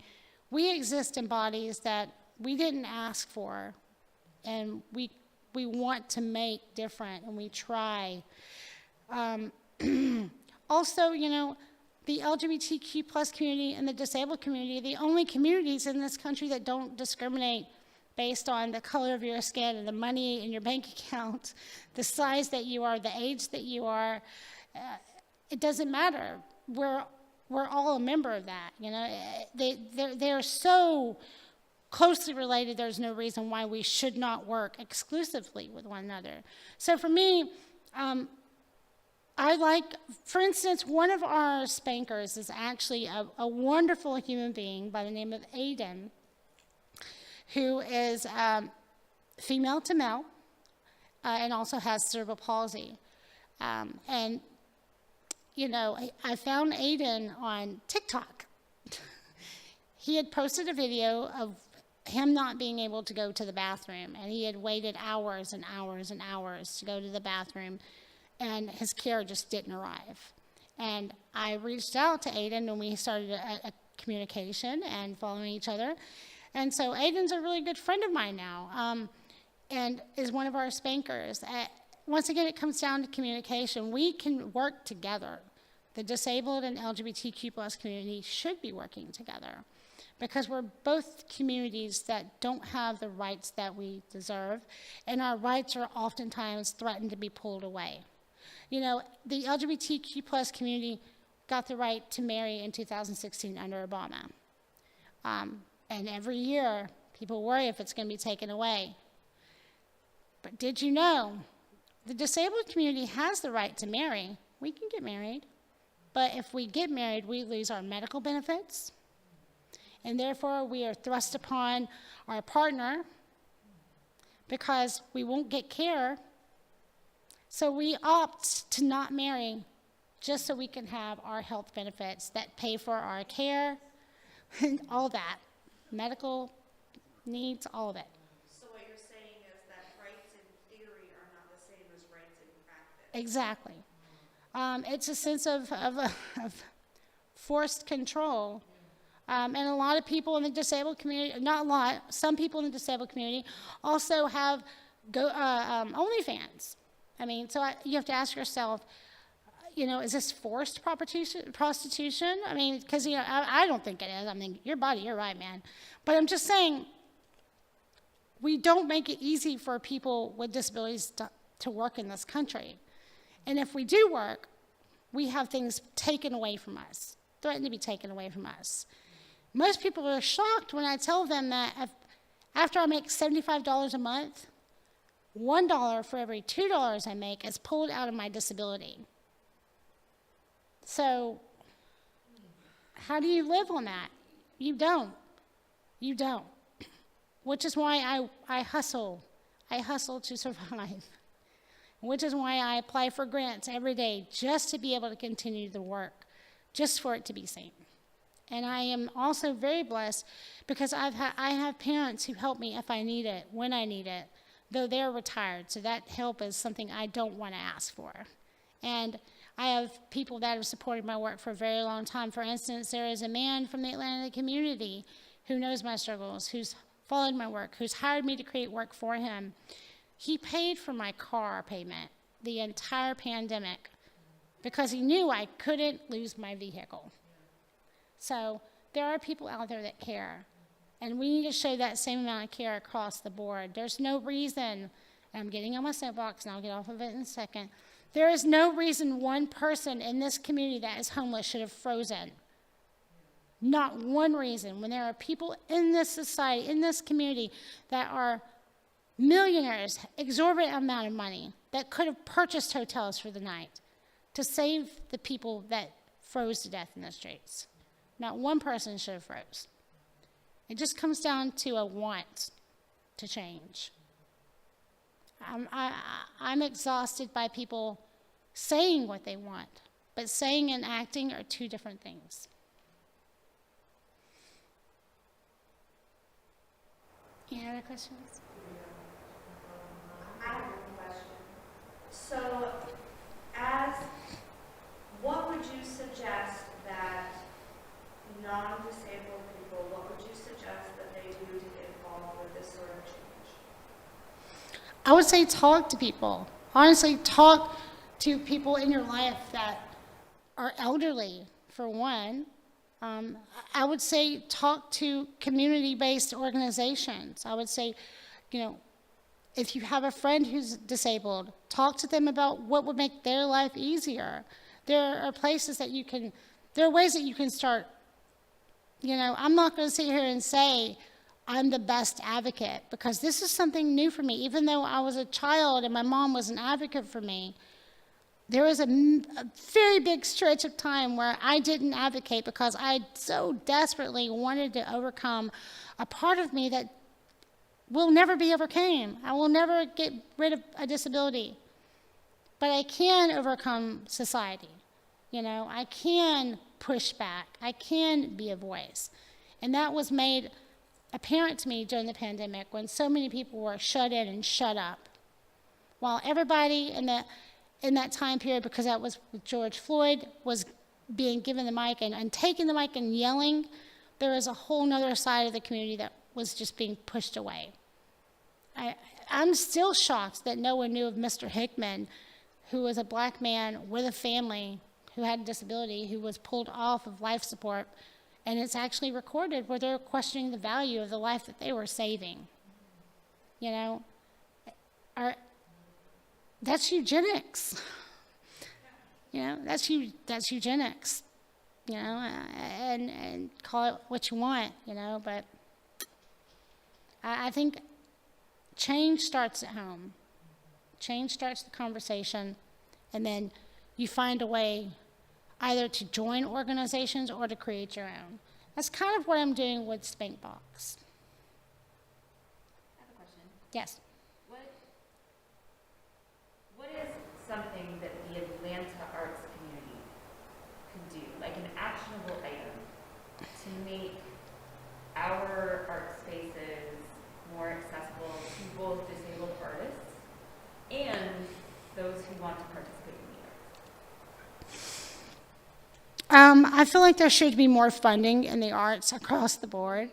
we exist in bodies that we didn't ask for, and we want to make different, and we try. Also, you know, the LGBTQ plus community and the disabled community are the only communities in this country that don't discriminate based on the color of your skin and the money in your bank account, the size that you are, the age that you are. It doesn't matter. We're all a member of that. You know, they're so closely related. There's no reason why we should not work exclusively with one another. So for me, for instance, one of our spankers is actually a wonderful human being by the name of Aiden, who is female to male and also has cerebral palsy. And, you know, I found Aiden on TikTok. He had posted a video of him not being able to go to the bathroom, and he had waited hours and hours and hours to go to the bathroom, and his care just didn't arrive. And I reached out to Aiden, and we started a communication and following each other. And so Aiden's a really good friend of mine now, and is one of our spankers. Once again, it comes down to communication. We can work together. The disabled and LGBTQ plus community should be working together, because we're both communities that don't have the rights that we deserve, and our rights are oftentimes threatened to be pulled away. You know, the LGBTQ plus community got the right to marry in 2016 under Obama. And every year, people worry if it's going to be taken away. But did you know, the disabled community has the right to marry. We can get married. But if we get married, we lose our medical benefits. And therefore, we are thrust upon our partner because we won't get care. So we opt to not marry just so we can have our health benefits that pay for our care and all that, medical needs, all of it. So what you're saying is that rights in theory are not the same as rights in practice. Exactly. It's a sense of forced control. And a lot of people in the disabled community, not a lot, some people in the disabled community also have OnlyFans. I mean, so you have to ask yourself, you know, is this forced prostitution? I mean, because, you know, I don't think it is. I mean, your body, you're right, man. But I'm just saying, we don't make it easy for people with disabilities to work in this country. And if we do work, we have things taken away from us, threatened to be taken away from us. Most people are shocked when I tell them that after I make $75 a month, $1 for every $2 I make is pulled out of my disability. So how do you live on that? You don't. You don't. Which is why I hustle. I hustle to survive. Which is why I apply for grants every day, just to be able to continue the work, just for it to be seen. And I am also very blessed because I have parents who help me if I need it, when I need it, though they're retired. So that help is something I don't want to ask for. And I have people that have supported my work for a very long time. For instance, there is a man from the Atlanta community who knows my struggles, who's followed my work, who's hired me to create work for him. He paid for my car payment the entire pandemic because he knew I couldn't lose my vehicle. So there are people out there that care, and we need to show that same amount of care across the board. There's no reason, and I'm getting on my soapbox, and I'll get off of it in a second. There is no reason one person in this community that is homeless should have frozen. Not one reason. When there are people in this society, in this community, that are millionaires, exorbitant amount of money, that could have purchased hotels for the night to save the people that froze to death in the streets. Not one person should have froze. It just comes down to a want to change. I'm exhausted by people saying what they want, but saying and acting are two different things. Any other questions? I have a question. So, what would you suggest that non-disabled people, what would you suggest that they do to get involved with this sort of change? I would say talk to people. Honestly, talk to people in your life that are elderly, for one, I would say talk to community-based organizations. I would say, if you have a friend who's disabled, talk to them about what would make their life easier. There are ways that you can start. I'm not going to sit here and say I'm the best advocate, because this is something new for me. Even though I was a child and my mom was an advocate for me, there was a very big stretch of time where I didn't advocate because I so desperately wanted to overcome a part of me that will never be overcome. I will never get rid of a disability. But I can overcome society. I can push back. I can be a voice. And that was made apparent to me during the pandemic when so many people were shut in and shut up. While everybody in that time period, because that was with George Floyd, was being given the mic and taking the mic and yelling, there was a whole nother side of the community that was just being pushed away. I'm still shocked that no one knew of Mr. Hickman, who was a black man with a family who had a disability, who was pulled off of life support, and it's actually recorded where they're questioning the value of the life that they were saving. That's eugenics. That's eugenics. And call it what you want. But I think change starts at home. Change starts the conversation, and then you find a way either to join organizations or to create your own. That's kind of what I'm doing with Spankbox. I have a question. Yes. What is something that the Atlanta arts community can do, like an actionable item, to make our art spaces more accessible to both disabled artists and those who want to participate in the arts? I feel like there should be more funding in the arts across the board.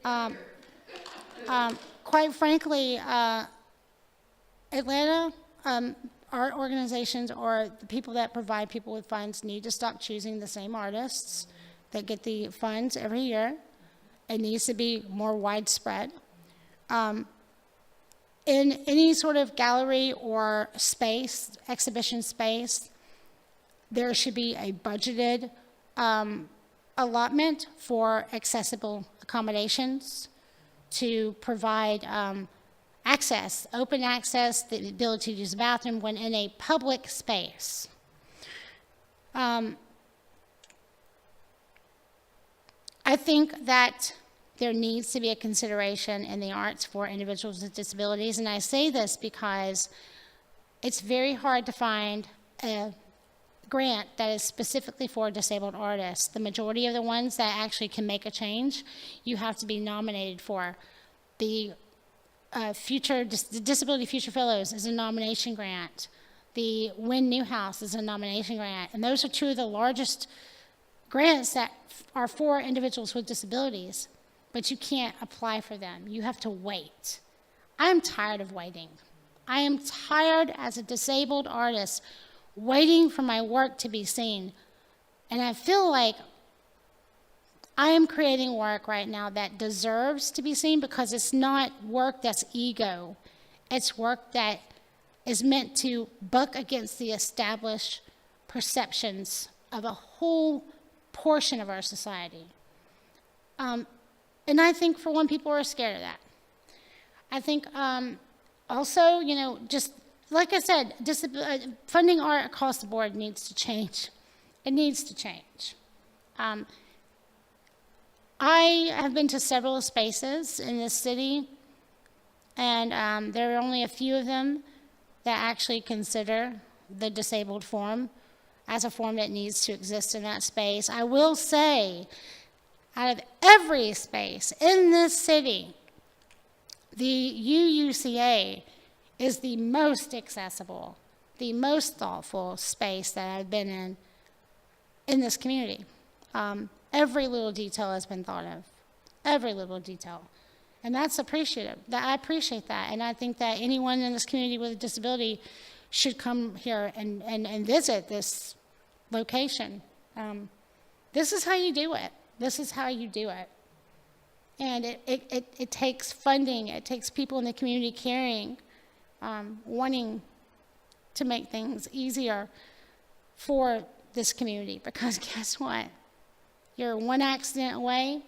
Quite frankly, Atlanta art organizations or the people that provide people with funds need to stop choosing the same artists that get the funds every year. It needs to be more widespread. In any sort of gallery or space, exhibition space, there should be a budgeted allotment for accessible accommodations to provide access, open access, the ability to use the bathroom when in a public space. I think that there needs to be a consideration in the arts for individuals with disabilities, and I say this because it's very hard to find a grant that is specifically for disabled artists. The majority of the ones that actually can make a change, you have to be nominated for. The Disability Future Fellows is a nomination grant. The Win Newhouse is a nomination grant, and those are two of the largest grants that are for individuals with disabilities, but you can't apply for them. You have to wait. I'm tired of waiting. I am tired as a disabled artist waiting for my work to be seen. And I feel like I am creating work right now that deserves to be seen because it's not work that's ego. It's work that is meant to buck against the established perceptions of a whole portion of our society. And I think, for one, people are scared of that. I think also, just like I said, funding art across the board needs to change. It needs to change. I have been to several spaces in this city, and there are only a few of them that actually consider the disabled form as a form that needs to exist in that space. I will say, out of every space in this city, the UUCA is the most accessible, the most thoughtful space that I've been in this community. Every little detail has been thought of, every little detail. And that's appreciative. I appreciate that. And I think that anyone in this community with a disability should come here and visit this location. this is how you do it. This is how you do it. And it takes funding. It takes people in the community caring, wanting to make things easier for this community. Because guess what? You're one accident away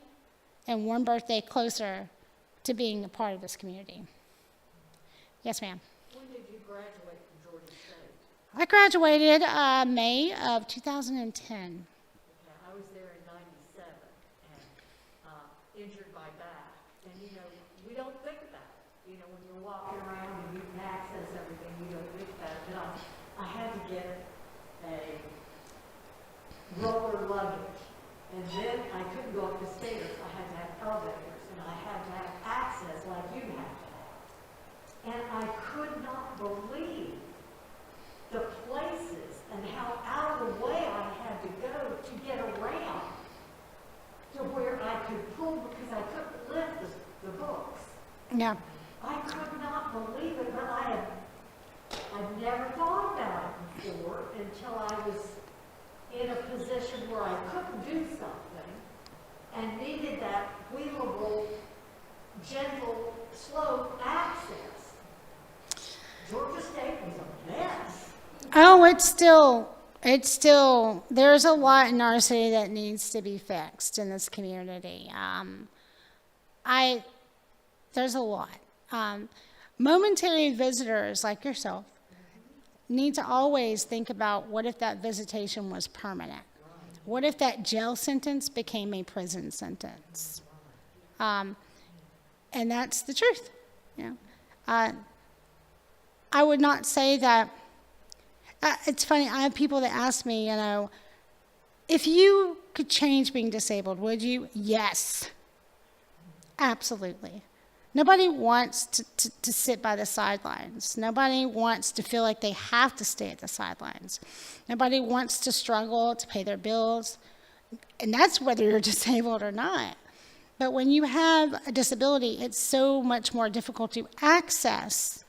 and one birthday closer to being a part of this community. Yes, ma'am. When did you graduate from Georgia State? I graduated May of 2010. Okay, I was there in '97 and injured my back. And you know, we don't think about it. You know, when you're walking around and you can access everything, you don't think about it. But I had to get a roller luggage. And then I couldn't go up the stairs. I had to have elevators, and I had to have access like you have to have. And I could not believe the places and how out of the way I had to go to get around to where I could pull, because I couldn't lift the books. Yeah. I could not believe it, but I'd never thought about it before until I was in a position where I couldn't do something and needed that wheelable, gentle, slow access. Georgia State was a mess. Oh, it's still, there's a lot in our city that needs to be fixed in this community. There's a lot. Momentary visitors like yourself need to always think about, what if that visitation was permanent? What if that jail sentence became a prison sentence? And that's the truth. You know, I would not say that. It's funny. I have people that ask me, you know, if you could change being disabled, would you? Yes, absolutely. Nobody wants to sit by the sidelines. Nobody wants to feel like they have to stay at the sidelines. Nobody wants to struggle to pay their bills. And that's whether you're disabled or not. But when you have a disability, it's so much more difficult to access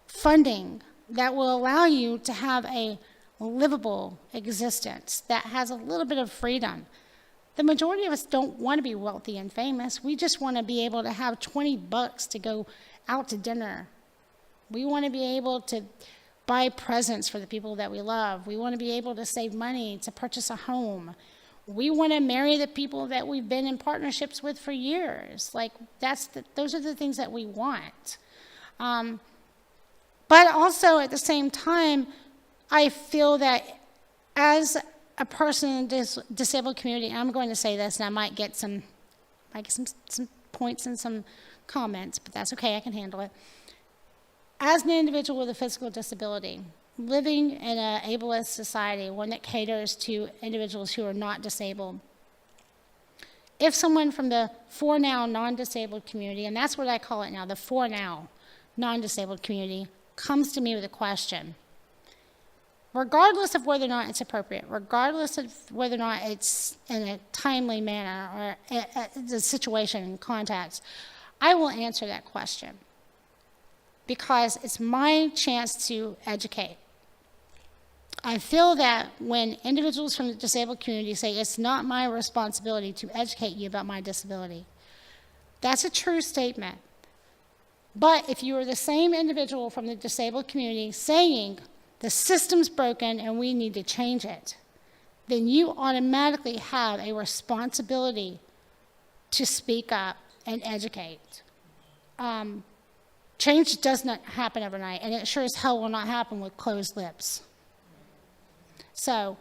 funding that will allow you to have a livable existence that has a little bit of freedom. The majority of us don't want to be wealthy and famous. We just want to be able to have $20 to go out to dinner. We want to be able to buy presents for the people that we love. We want to be able to save money to purchase a home. We want to marry the people that we've been in partnerships with for years. Like, those are the things that we want. But also at the same time, I feel that as a person in the disabled community, and I'm going to say this, and I might get some points and some comments, but that's okay, I can handle it. As an individual with a physical disability, living in an ableist society, one that caters to individuals who are not disabled, if someone from the For Now non-disabled community, and that's what I call it now, the For Now non-disabled community, comes to me with a question, regardless of whether or not it's appropriate, regardless of whether or not it's in a timely manner or the situation and context, I will answer that question because it's my chance to educate. I feel that when individuals from the disabled community say it's not my responsibility to educate you about my disability, that's a true statement. But if you are the same individual from the disabled community saying the system's broken and we need to change it, then you automatically have a responsibility to speak up and educate. Change does not happen overnight, and it sure as hell will not happen with closed lips. So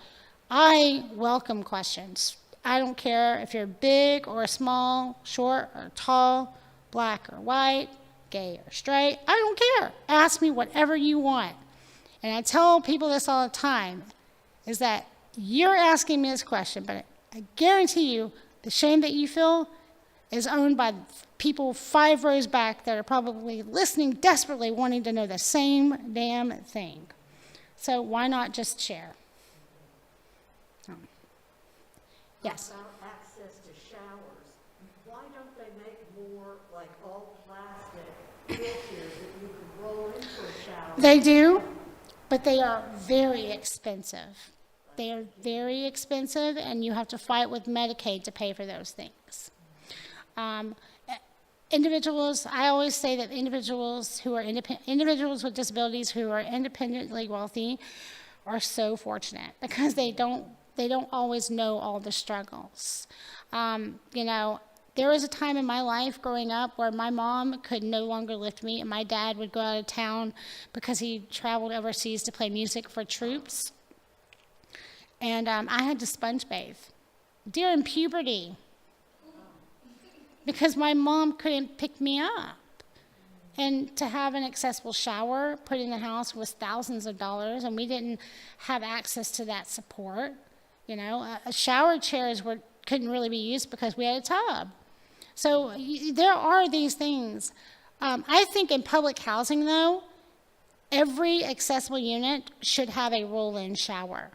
I welcome questions. I don't care if you're big or small, short or tall, black or white, gay or straight. I don't care. Ask me whatever you want. And I tell people this all the time, is that you're asking me this question, but I guarantee you the shame that you feel is owned by people 5 rows back that are probably listening desperately, wanting to know the same damn thing. So why not just share? Yes? About access to showers, why don't they make more like all plastic wheelchairs that you can roll into a shower? They do, but they are very expensive. they are very expensive, and you have to fight with Medicaid to pay for those things. Individuals, I always say that individuals who are individuals with disabilities who are independently wealthy are so fortunate because they don't always know all the struggles. You know, there was a time in my life growing up where my mom could no longer lift me, and my dad would go out of town because he traveled overseas to play music for troops. And I had to sponge bathe during puberty because my mom couldn't pick me up. And to have an accessible shower put in the house was thousands of dollars, and we didn't have access to that support. You know, shower chairs couldn't really be used because we had a tub. So there are these things. I think in public housing, though, every accessible unit should have a roll-in shower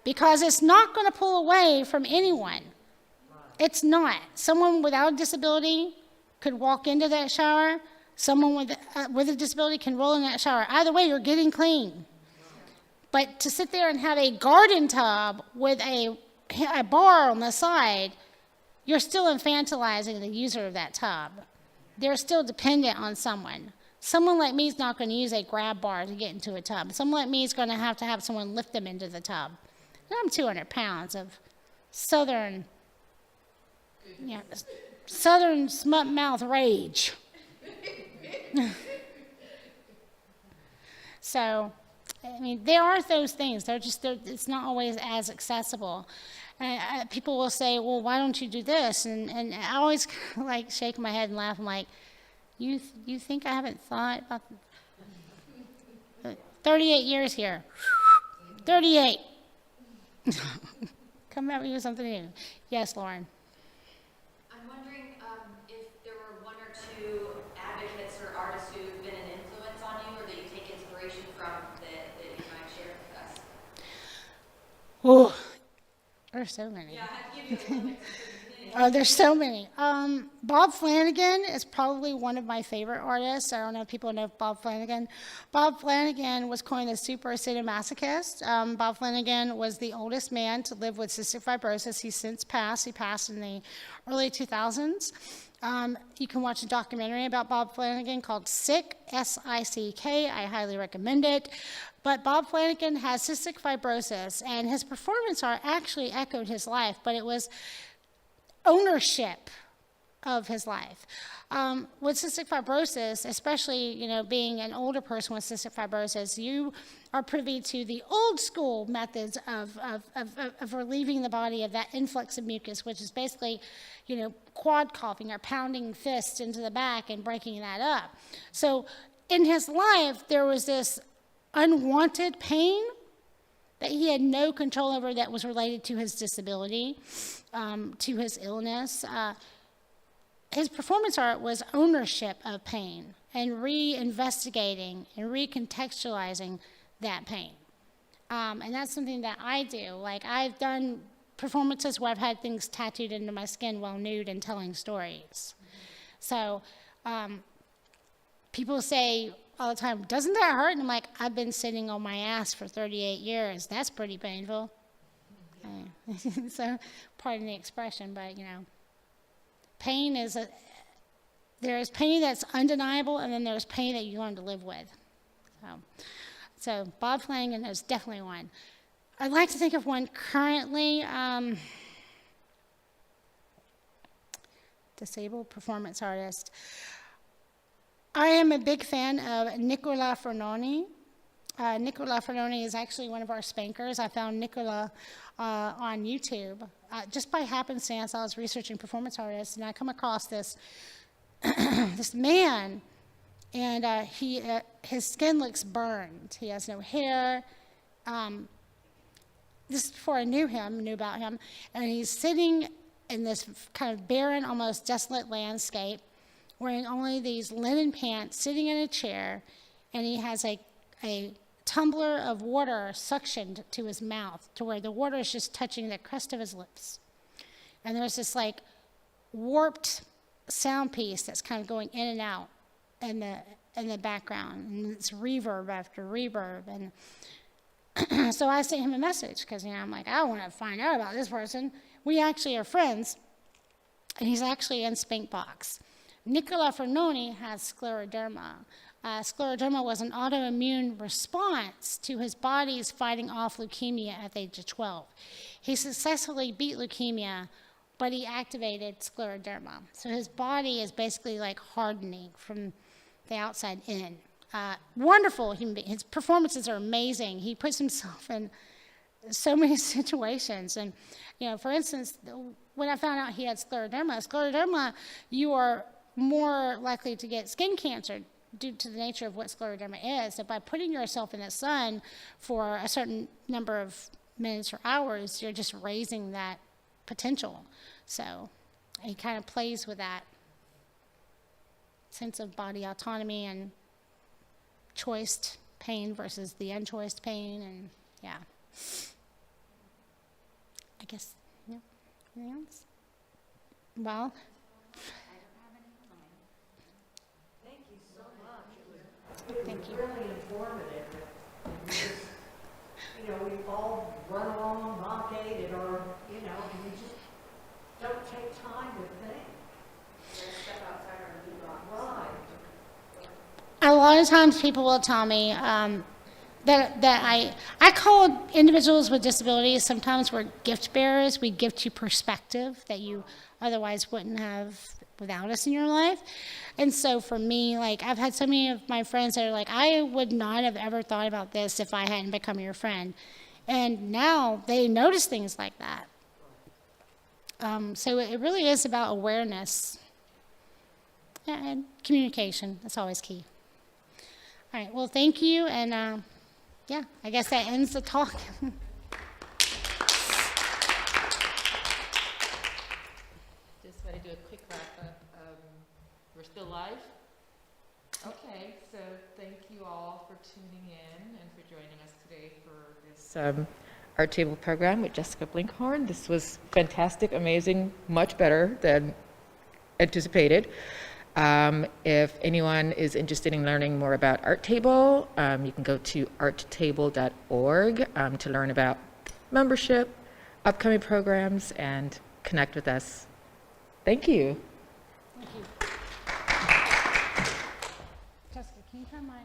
because it's not going to pull away from anyone. It's not. Someone without a disability could walk into that shower. Someone with a disability can roll in that shower. Either way, you're getting clean. But to sit there and have a garden tub with a bar on the side, you're still infantilizing the user of that tub. They're still dependent on someone. Someone like me is not going to use a grab bar to get into a tub. Someone like me is going to have someone lift them into the tub. And I'm 200 pounds of southern smut mouth rage. So, I mean, there are those things. It's not always as accessible. People will say, well, why don't you do this? And I always like shake my head and laugh. I'm like, you think I haven't thought about 38 years here. 38. Come at me with something new. Yes, Lauren. I'm wondering if there were one or two advocates or artists who've been an influence on you or that you take inspiration from that you might share with us. Oh, there's so many. Yeah, I give you a little bit. Oh, there's so many. Bob Flanagan is probably one of my favorite artists. I don't know if people know Bob Flanagan. Bob Flanagan was coined the super sadomasochist. Bob Flanagan was the oldest man to live with cystic fibrosis. He's since passed. He passed in the early 2000s. You can watch a documentary about Bob Flanagan called Sick, S-I-C-K. I highly recommend it. But Bob Flanagan has cystic fibrosis, and his performance art actually echoed his life, but it was ownership of his life. With cystic fibrosis, especially, you know, being an older person with cystic fibrosis, you are privy to the old school methods of relieving the body of that influx of mucus, which is basically, you know, quad coughing or pounding fists into the back and breaking that up. So in his life, there was this unwanted pain that he had no control over that was related to his disability, to his illness. His performance art was ownership of pain and reinvestigating and recontextualizing that pain. And that's something that I do. Like, I've done performances where I've had things tattooed into my skin while nude and telling stories. So people say all the time, doesn't that hurt? And I'm like, I've been sitting on my ass for 38 years. That's pretty painful. So, pardon the expression, but, you know, pain is there's pain that's undeniable, and then there's pain that you learn to live with. So Bob Flanagan is definitely one. I'd like to think of one currently, disabled performance artist. I am a big fan of Nicola Fernoni. Nicola Fernoni is actually one of our spankers. I found Nicola on YouTube. Just by happenstance, I was researching performance artists, and I come across this this man, and his skin looks burned. He has no hair. This is before I knew about him, and he's sitting in this kind of barren, almost desolate landscape, wearing only these linen pants, sitting in a chair, and he has a tumbler of water suctioned to his mouth to where the water is just touching the crest of his lips. And there's this like warped sound piece that's kind of going in and out in the background, and it's reverb after reverb. And So I sent him a message because, I'm like, I want to find out about this person. We actually are friends, and he's actually in Spank Box. Nicola Fernoni has scleroderma. Scleroderma was an autoimmune response to his body's fighting off leukemia at the age of 12. He successfully beat leukemia, but he activated scleroderma. So his body is basically like hardening from the outside in. Wonderful human being. His performances are amazing. He puts himself in so many situations. And, for instance, when I found out he had scleroderma, you are more likely to get skin cancer due to the nature of what scleroderma is. So by putting yourself in the sun for a certain number of minutes or hours, you're just raising that potential. So he kind of plays with that sense of body autonomy and choiced pain versus the unchoiced pain, and yeah. I guess, yeah. Anything else? Well, Thank you so much. It thank was you. really informative. And just, we all run along, blockaded, or, and we just don't take time to think. Step outside our new box. Right. A lot of times people will tell me that I call individuals with disabilities, sometimes we're gift bearers. We gift you perspective that you otherwise wouldn't have without us in your life. And so for me, I've had so many of my friends that are like, I would not have ever thought about this if I hadn't become your friend. And now they notice things like that. So it really is about awareness and communication. That's always key. All right, well, thank you, and I guess that ends the talk. Just want to do a quick wrap up. We're still live? Okay, so thank you all for tuning in and for joining us today for this ArtTable program with Jessica Blinkhorn. This was fantastic, amazing, much better than anticipated. If anyone is interested in learning more about ArtTable, you can go to arttable.org to learn about membership, upcoming programs, and connect with us. Thank you. Thank you. Jessica, can you turn my